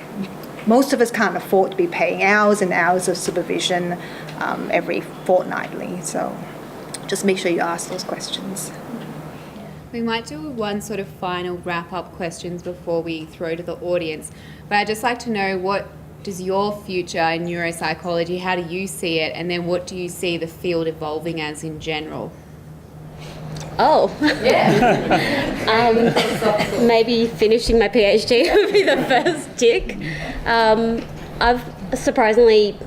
Speaker 10: Most of us can't afford to be paying hours and hours of supervision every fortnightly. So just make sure you ask those questions.
Speaker 2: We might do one sort of final wrap-up questions before we throw to the audience. But I'd just like to know, what does your future in neuropsychology, how do you see it? And then what do you see the field evolving as in general?
Speaker 8: Oh, maybe finishing my PhD would be the first tick. I've surprisingly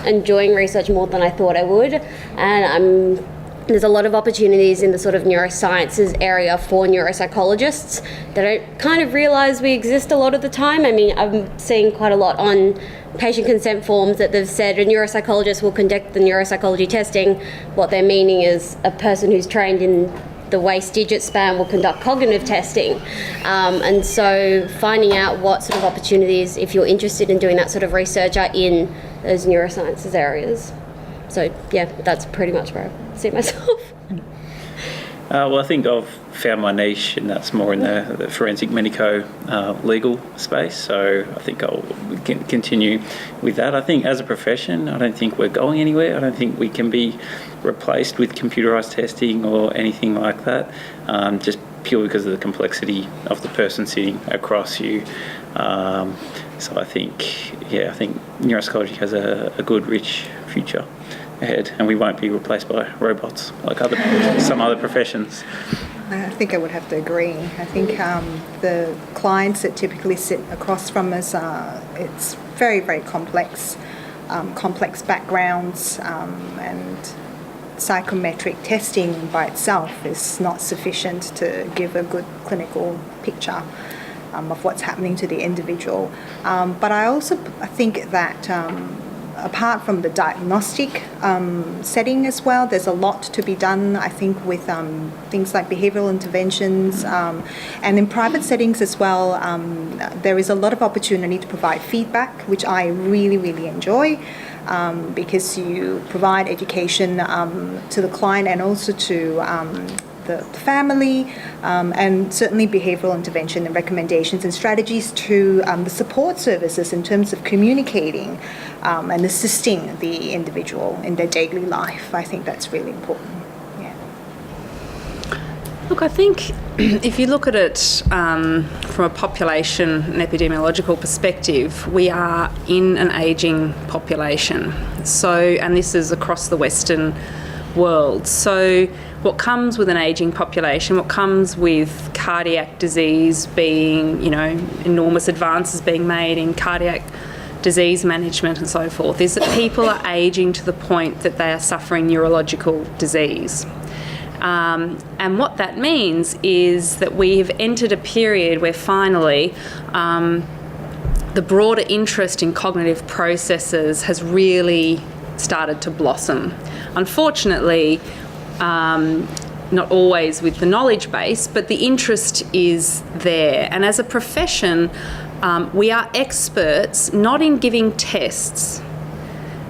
Speaker 8: enjoying research more than I thought I would, and there's a lot of opportunities in the sort of neurosciences area for neuropsychologists that I don't kind of realise we exist a lot of the time. I mean, I'm seeing quite a lot on patient consent forms that they've said a neuropsychologist will conduct the neuropsychology testing. What they're meaning is a person who's trained in the waist digit span will conduct cognitive testing. And so finding out what sort of opportunities, if you're interested in doing that sort of research, are in those neurosciences areas. So yeah, that's pretty much where I see myself.
Speaker 9: Well, I think I've found my niche, and that's more in the forensic medico legal space. So I think I'll continue with that. I think as a profession, I don't think we're going anywhere. I don't think we can be replaced with computerised testing or anything like that, just purely because of the complexity of the person sitting across you. So I think neuropsychology has a good, rich future ahead, and we won't be replaced by robots like some other professions.
Speaker 10: I think I would have to agree. I think the clients that typically sit across from us it's very, very complex backgrounds, and psychometric testing by itself is not sufficient to give a good clinical picture of what's happening to the individual. But I think that apart from the diagnostic setting as well, there's a lot to be done, I think, with things like behavioural interventions, and in private settings as well, there is a lot of opportunity to provide feedback, which I really, really enjoy, because you provide education to the client and also to the family, and certainly behavioural intervention and recommendations and strategies to the support services in terms of communicating and assisting the individual in their daily life. I think that's really important. Yeah.
Speaker 11: Look, I think if you look at it from a population and epidemiological perspective, we are in an ageing population. So, and this is across the Western world. So what comes with an ageing population, what comes with cardiac disease being, enormous advances being made in cardiac disease management and so forth, is that people are ageing to the point that they are suffering neurological disease. And what that means is that we have entered a period where finally the broader interest in cognitive processes has really started to blossom. Unfortunately, not always with the knowledge base, but the interest is there. And as a profession, we are experts not in giving tests,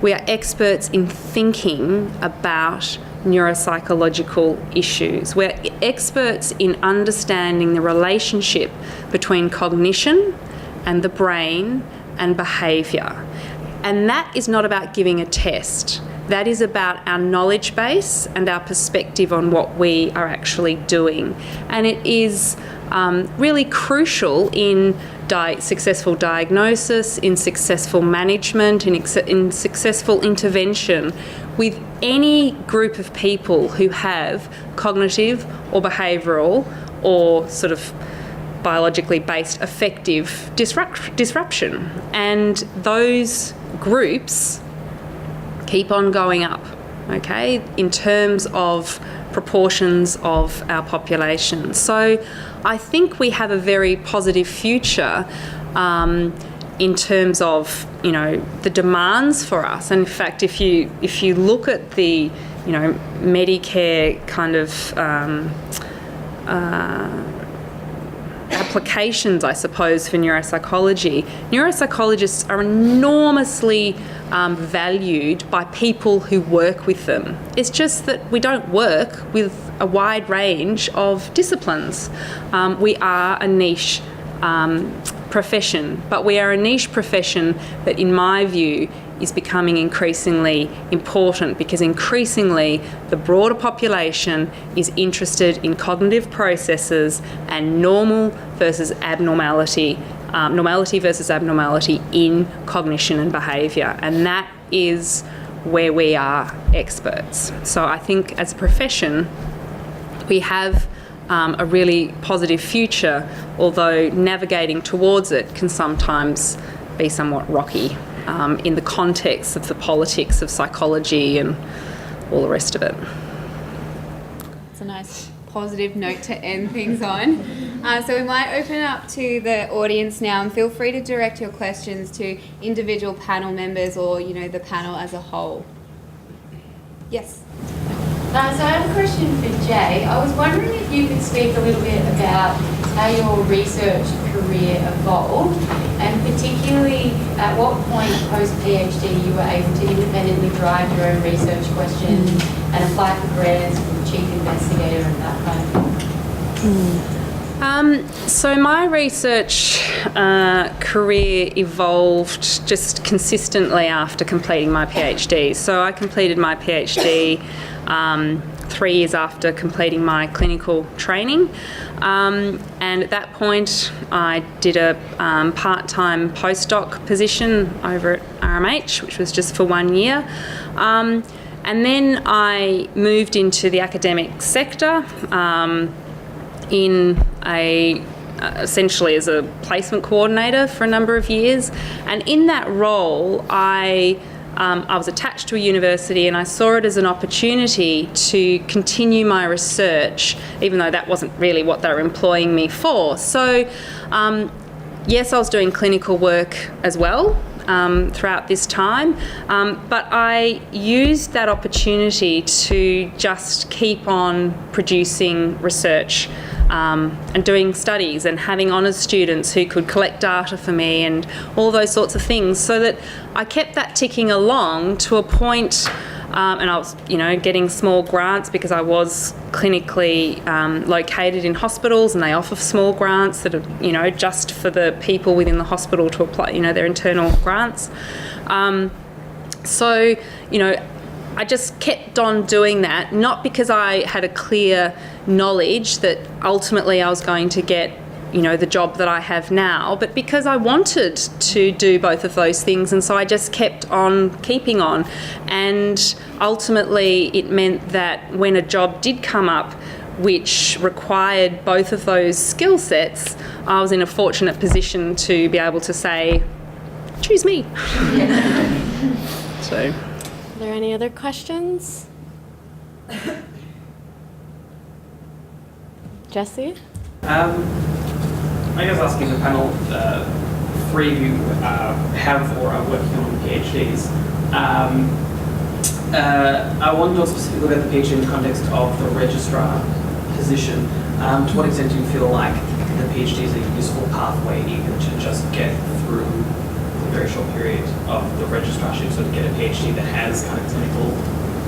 Speaker 11: we are experts in thinking about neuropsychological issues. We're experts in understanding the relationship between cognition and the brain and behaviour. And that is not about giving a test. That is about our knowledge base and our perspective on what we are actually doing. And it is really crucial in successful diagnosis, in successful management, in successful intervention with any group of people who have cognitive or behavioural or sort of biologically based affective disruption. And those groups keep on going up, okay, in terms of proportions of our population. So I think we have a very positive future in terms of, the demands for us. And in fact, if you look at the, Medicare kind of applications, I suppose, for neuropsychology, neuropsychologists are enormously valued by people who work with them. It's just that we don't work with a wide range of disciplines. We are a niche profession, but we are a niche profession that, in my view, is becoming increasingly important because increasingly the broader population is interested in cognitive processes and normal versus abnormality, normality versus abnormality in cognition and behaviour, and that is where we are experts. So I think as a profession we have a really positive future, although navigating towards it can sometimes be somewhat rocky in the context of the politics of psychology and all the rest of it.
Speaker 2: It's a nice positive note to end things on. So we might open it up to the audience now, and feel free to direct your questions to individual panel members or, the panel as a whole. Yes.
Speaker 6: So I have a question for Jay. I was wondering if you could speak a little bit about how your research career evolved, and particularly at what point post-PhD you were able to independently drive your own research questions and apply for grants for chief investigator and that kind of thing.
Speaker 11: So my research career evolved just consistently after completing my PhD. So I completed my PhD 3 years after completing my clinical training, and at that point I did a part-time postdoc position over at RMH, which was just for 1 year, and then I moved into the academic sector in essentially as a placement coordinator for a number of years, and in that role I was attached to a university, and I saw it as an opportunity to continue my research, even though that wasn't really what they were employing me for. So yes, I was doing clinical work as well, throughout this time, but I used that opportunity to just keep on producing research and doing studies and having honours students who could collect data for me and all those sorts of things, so that I kept that ticking along to a point. And I was, getting small grants because I was clinically located in hospitals, and they offer small grants that are, just for the people within the hospital to apply, their internal grants. So, I just kept on doing that, not because I had a clear knowledge that ultimately I was going to get the job that I have now, but because I wanted to do both of those things, and so I just kept on keeping on, and ultimately it meant that when a job did come up which required both of those skill sets, I was in a fortunate position to be able to say, choose me. So,
Speaker 1: Are there any other questions? Jesse?
Speaker 5: I guess asking the panel, three of you have or are working on PhDs. I want to talk specifically about the PhD in the context of the registrar position. To what extent do you feel like the PhD is a useful pathway even to just get through the very short period of the registrarship, so to get a PhD that has kind of clinical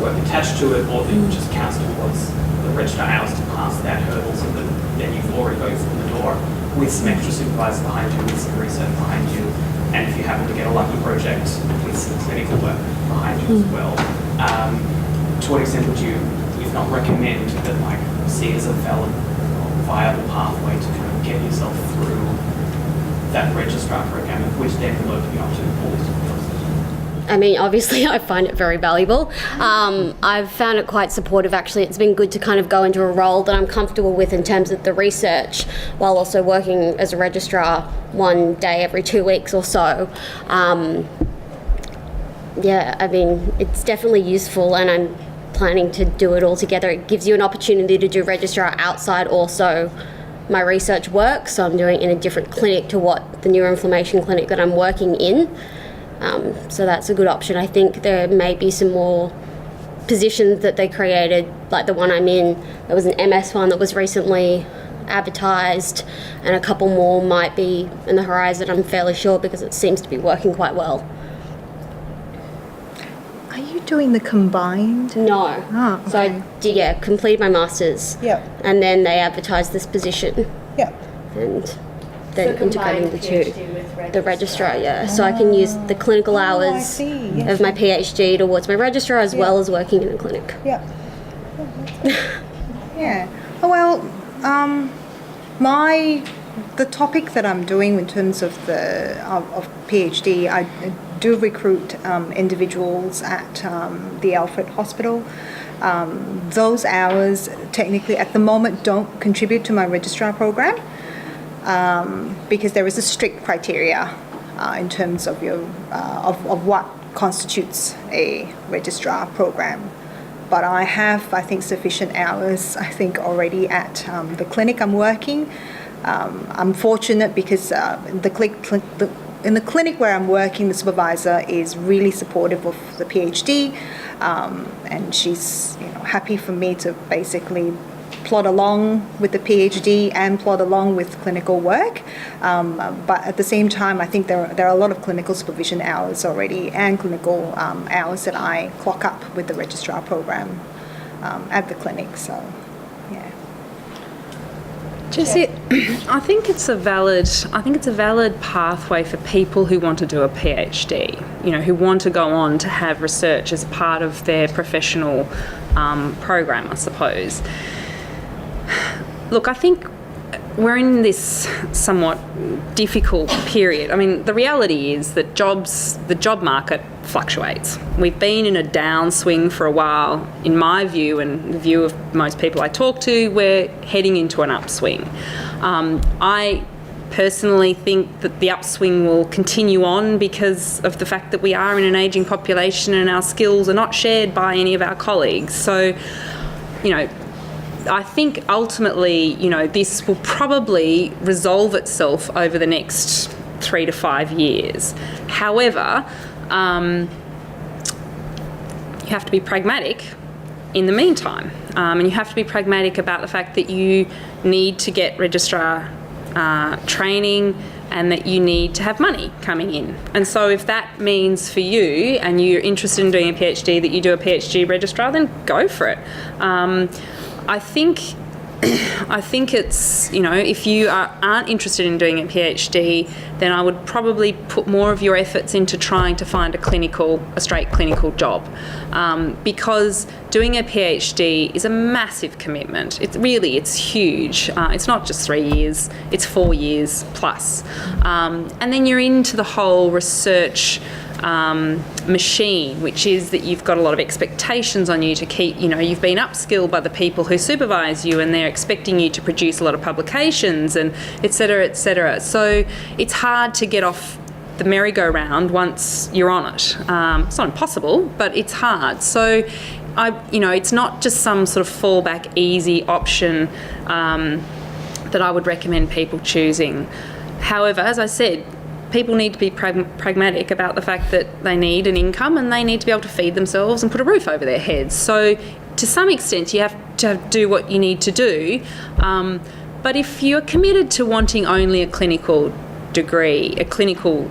Speaker 5: work attached to it, or that it just counts towards the registrar hours to pass that hurdle, so that then you've already go through the door with some extra supervisors behind you, with some research behind you, and if you happen to get a lucky project with some clinical work behind you as well. To what extent would you, if not recommend, that see as a valid or viable pathway to kind of get yourself through that registrar program, which then will open you up to all these different jobs?
Speaker 8: I mean, obviously I find it very valuable. I've found it quite supportive, actually. It's been good to kind of go into a role that I'm comfortable with in terms of the research, while also working as a registrar one day every 2 weeks or so. It's definitely useful, and I'm planning to do it all together. It gives you an opportunity to do registrar outside also my research work, so I'm doing it in a different clinic to what the neuroinflammation clinic that I'm working in. So that's a good option. I think there may be some more positions that they created, like the one I'm in. There was an MS one that was recently advertised, and a couple more might be in the horizon, I'm fairly sure, because it seems to be working quite well.
Speaker 10: Are you doing the combined?
Speaker 8: No.
Speaker 10: Ah, okay.
Speaker 8: So I did, completed my master's.
Speaker 10: Yep.
Speaker 8: And then they advertised this position.
Speaker 10: Yep.
Speaker 8: And then integrating the two. The registrar, yeah. So I can use the clinical hours of my PhD towards my registrar, as well as working in a clinic.
Speaker 10: Yeah. Yeah. Oh, well, the topic that I'm doing in terms of of PhD, I do recruit individuals at the Alfred Hospital. Those hours technically at the moment don't contribute to my registrar program. Because there is a strict criteria in terms of of what constitutes a registrar program. But I have, I think, sufficient hours, I think, already at the clinic I'm working. I'm fortunate because in the clinic where I'm working, the supervisor is really supportive of the PhD, and she's happy for me to basically plod along with the PhD and plod along with clinical work. But at the same time, I think there are a lot of clinical supervision hours already and clinical hours that I clock up with the registrar program at the clinic. So, yeah.
Speaker 11: Jesse, I think it's a valid pathway for people who want to do a PhD, who want to go on to have research as part of their professional program, I suppose. Look, I think we're in this somewhat difficult period. I mean, the reality is that the job market fluctuates. We've been in a downswing for a while. In my view, and the view of most people I talk to, we're heading into an upswing. I personally think that the upswing will continue on because of the fact that we are in an ageing population and our skills are not shared by any of our colleagues. So, I think ultimately, this will probably resolve itself over the next 3 to 5 years. However, you have to be pragmatic in the meantime, and you have to be pragmatic about the fact that you need to get registrar training and that you need to have money coming in. And so if that means for you and you're interested in doing a PhD that you do a PhD registrar, then go for it. I think it's, you know, if you aren't interested in doing a PhD, then I would probably put more of your efforts into trying to find a straight clinical job, because doing a PhD is a massive commitment. It's huge. It's not just 3 years, it's 4 years plus. And then you're into the whole research machine, which is that you've got a lot of expectations on you to keep, you know, you've been upskilled by the people who supervise you and they're expecting you to produce a lot of publications and et cetera, et cetera. So it's hard to get off the merry-go-round once you're on it. It's not impossible, but it's hard. So it's not just some sort of fallback easy option that I would recommend people choosing. However, as I said, people need to be pragmatic about the fact that they need an income and they need to be able to feed themselves and put a roof over their heads. So to some extent you have to do what you need to do. But if you're committed to wanting only a clinical degree, a clinical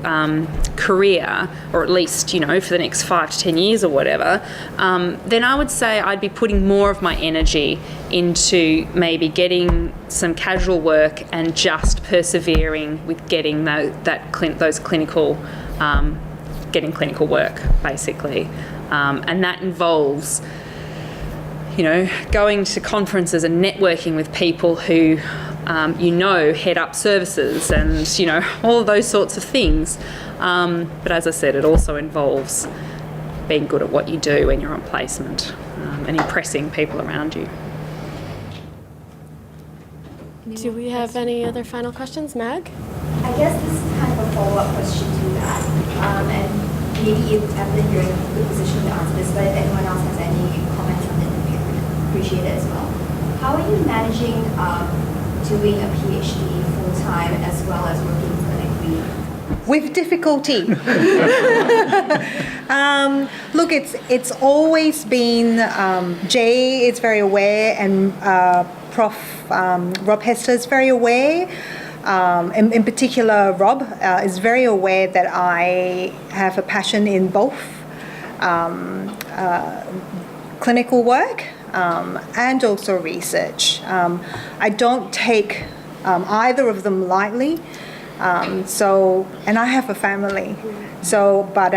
Speaker 11: career, or at least, you know, for the next 5 to 10 years or whatever, then I would say I'd be putting more of my energy into maybe getting some casual work and just persevering with getting those clinical, getting clinical work, basically. And that involves, you know, going to conferences and networking with people who head up services and, you know, all of those sorts of things. But as I said, it also involves being good at what you do when you're on placement, and impressing people around you.
Speaker 1: Do we have any other final questions, Mag?
Speaker 12: I guess this is kind of a follow-up question to that. And maybe if Evelyn, you're in a good position to answer this, but if anyone else has any comments on it, we would appreciate it as well. How are you managing doing a PhD full-time as well as working clinically?
Speaker 10: With difficulty. Look, it's always been, Jay is very aware, and Prof. Rob Hester is very aware. In particular, Rob is very aware that I have a passion in both clinical work and also research. I don't take either of them lightly. And I have a family, but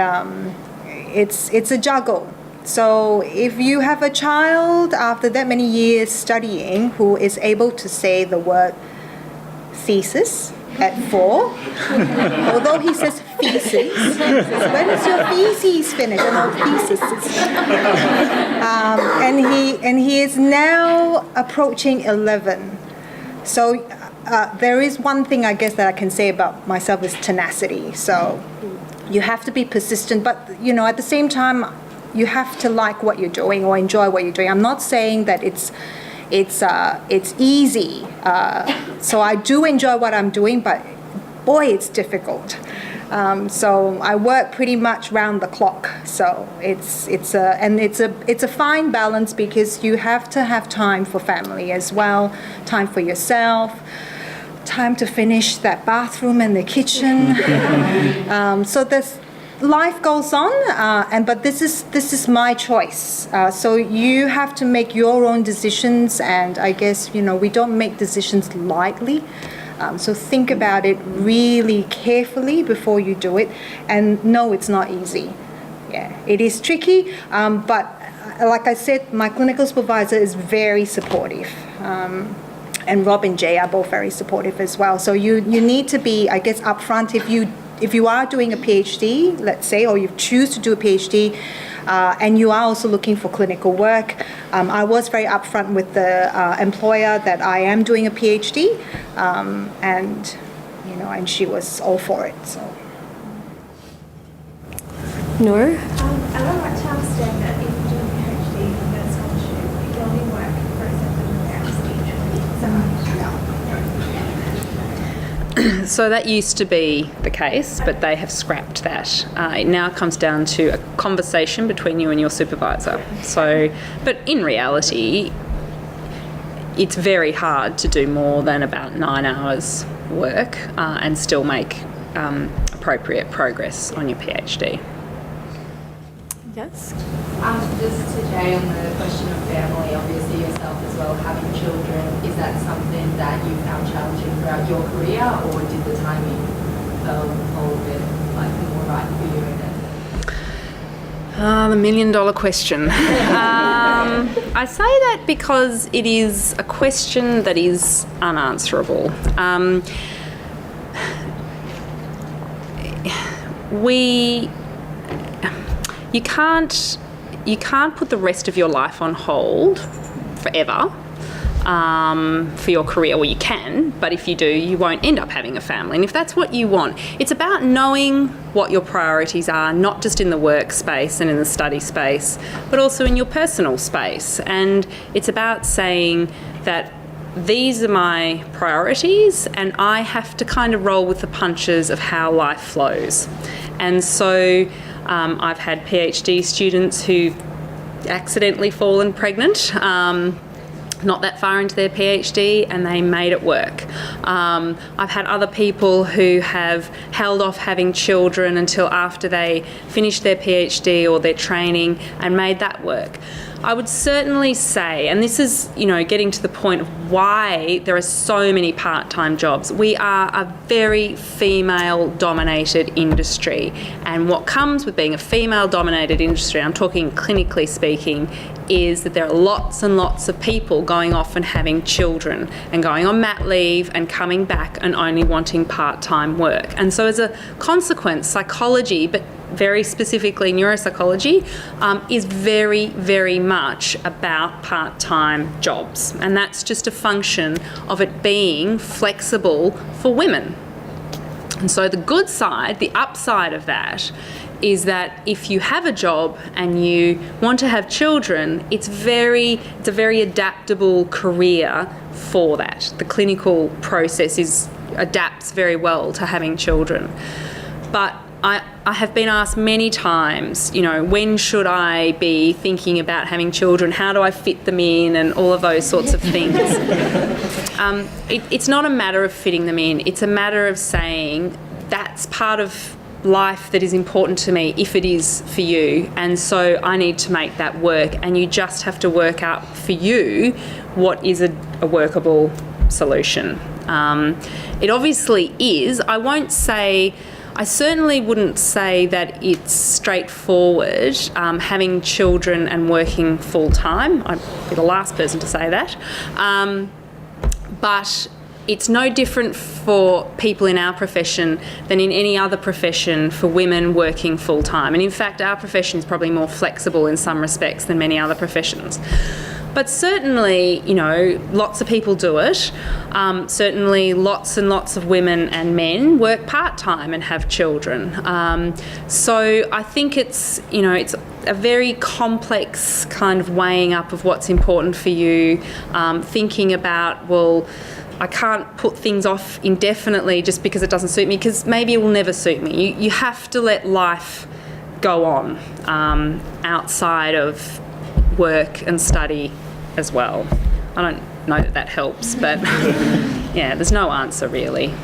Speaker 10: it's a juggle. So if you have a child after that many years studying who is able to say the word thesis at 4, although he says feces, when is your feces finished? No, thesis. And he is now approaching 11. So there is one thing I guess that I can say about myself is tenacity. So you have to be persistent, but you know, at the same time, you have to like what you're doing or enjoy what you're doing. I'm not saying that it's easy. So I do enjoy what I'm doing, but boy, it's difficult. So I work pretty much round the clock. So it's a fine balance, because you have to have time for family as well, time for yourself, time to finish that bathroom and the kitchen. So life goes on, but this is my choice. So you have to make your own decisions, and I guess, you know, we don't make decisions lightly. So think about it really carefully before you do it. And no, it's not easy. Yeah, it is tricky, but like I said, my clinical supervisor is very supportive. And Rob and Jay are both very supportive as well. So you need to be, I guess, upfront if you are doing a PhD, let's say, or you choose to do a PhD, and you are also looking for clinical work. I was very upfront with the employer that I am doing a PhD, and you know, and she was all for it. So,
Speaker 1: Noor?
Speaker 12: I would like to understand that if you do a PhD and get a scholarship, you can only work for a certain amount of hours each week. Is that right?
Speaker 11: So that used to be the case, but they have scrapped that. It now comes down to a conversation between you and your supervisor. So, but in reality, it's very hard to do more than about 9 hours work and still make appropriate progress on your PhD.
Speaker 1: Yes?
Speaker 12: Just to Jay on the question of family, obviously yourself as well, having children, is that something that you found challenging throughout your career, or did the timing fall a bit more right for you?
Speaker 11: The $1 million question. I say that because it is a question that is unanswerable. You can't put the rest of your life on hold forever for your career. Well, you can, but if you do, you won't end up having a family. And if that's what you want, it's about knowing what your priorities are, not just in the workspace and in the study space, but also in your personal space. And it's about saying that these are my priorities and I have to kind of roll with the punches of how life flows. And so I've had PhD students who've accidentally fallen pregnant, not that far into their PhD, and they made it work. I've had other people who have held off having children until after they finished their PhD or their training and made that work. I would certainly say, and this is, getting to the point of why there are so many part-time jobs. We are a very female-dominated industry, and what comes with being a female-dominated industry, I'm talking clinically speaking, is that there are lots and lots of people going off and having children and going on mat leave and coming back and only wanting part-time work. And so as a consequence, psychology, but very specifically neuropsychology, is very, very much about part-time jobs. And that's just a function of it being flexible for women. And so the good side, the upside of that, is that if you have a job and you want to have children, it's a very adaptable career for that. The clinical process adapts very well to having children. But I have been asked many times, when should I be thinking about having children? How do I fit them in? And all of those sorts of things. It's not a matter of fitting them in. It's a matter of saying that's part of life that is important to me if it is for you, and so I need to make that work, and you just have to work out for you what is a workable solution. It obviously is. I certainly wouldn't say that it's straightforward having children and working full-time. I'd be the last person to say that. But it's no different for people in our profession than in any other profession for women working full-time. And in fact, our profession is probably more flexible in some respects than many other professions. But certainly, lots of people do it. Certainly lots and lots of women and men work part-time and have children. So I think it's a very complex kind of weighing up of what's important for you, thinking about, well, I can't put things off indefinitely just because it doesn't suit me, because maybe it will never suit me. You have to let life go on outside of work and study as well. I don't know that helps, but yeah, there's no answer really.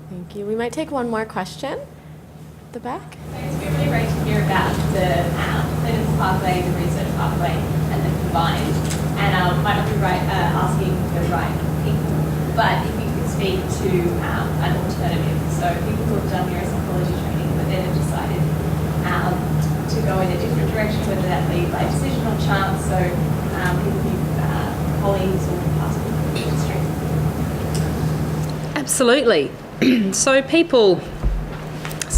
Speaker 1: Thank you. We might take one more question. The back.
Speaker 4: It's been really great to hear about the clinical pathway, the research pathway, and the combined. And might not be right asking the right people, but if you could speak to an alternative. So people who have done neuropsychology training, but then have decided to go in a different direction, whether that be by decision or chance. So people who colleagues or past people in the industry.
Speaker 11: Absolutely. So people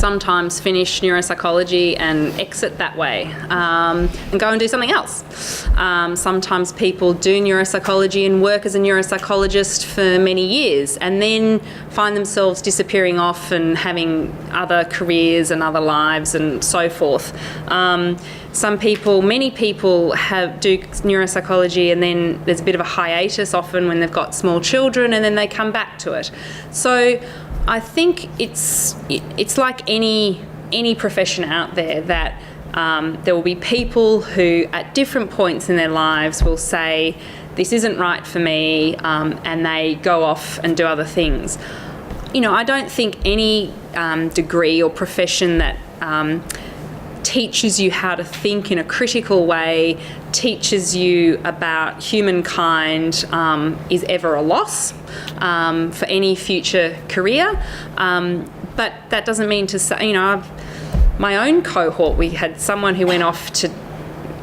Speaker 11: sometimes finish neuropsychology and exit that way and go and do something else. Sometimes people do neuropsychology and work as a neuropsychologist for many years and then find themselves disappearing off and having other careers and other lives and so forth. Many people do neuropsychology and then there's a bit of a hiatus often when they've got small children and then they come back to it. So I think it's like any profession out there that there will be people who at different points in their lives will say, this isn't right for me, and they go off and do other things. I don't think any degree or profession that teaches you how to think in a critical way, teaches you about humankind, is ever a loss for any future career. But that doesn't mean to say, my own cohort, we had someone who went off to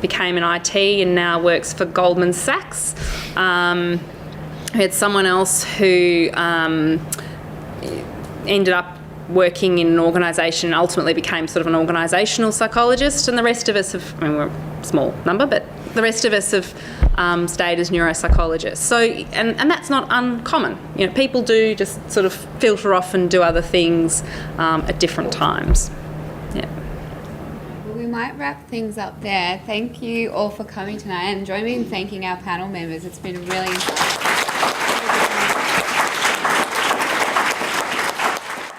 Speaker 11: became an IT and now works for Goldman Sachs. We had someone else who ended up working in an organisation, ultimately became sort of an organisational psychologist, and the rest of us we're a small number, but the rest of us have stayed as neuropsychologists. So, and that's not uncommon. People do just sort of filter off and do other things at different times. Yeah.
Speaker 2: Well, we might wrap things up there. Thank you all for coming tonight, and join me in thanking our panel members. It's been really inspiring.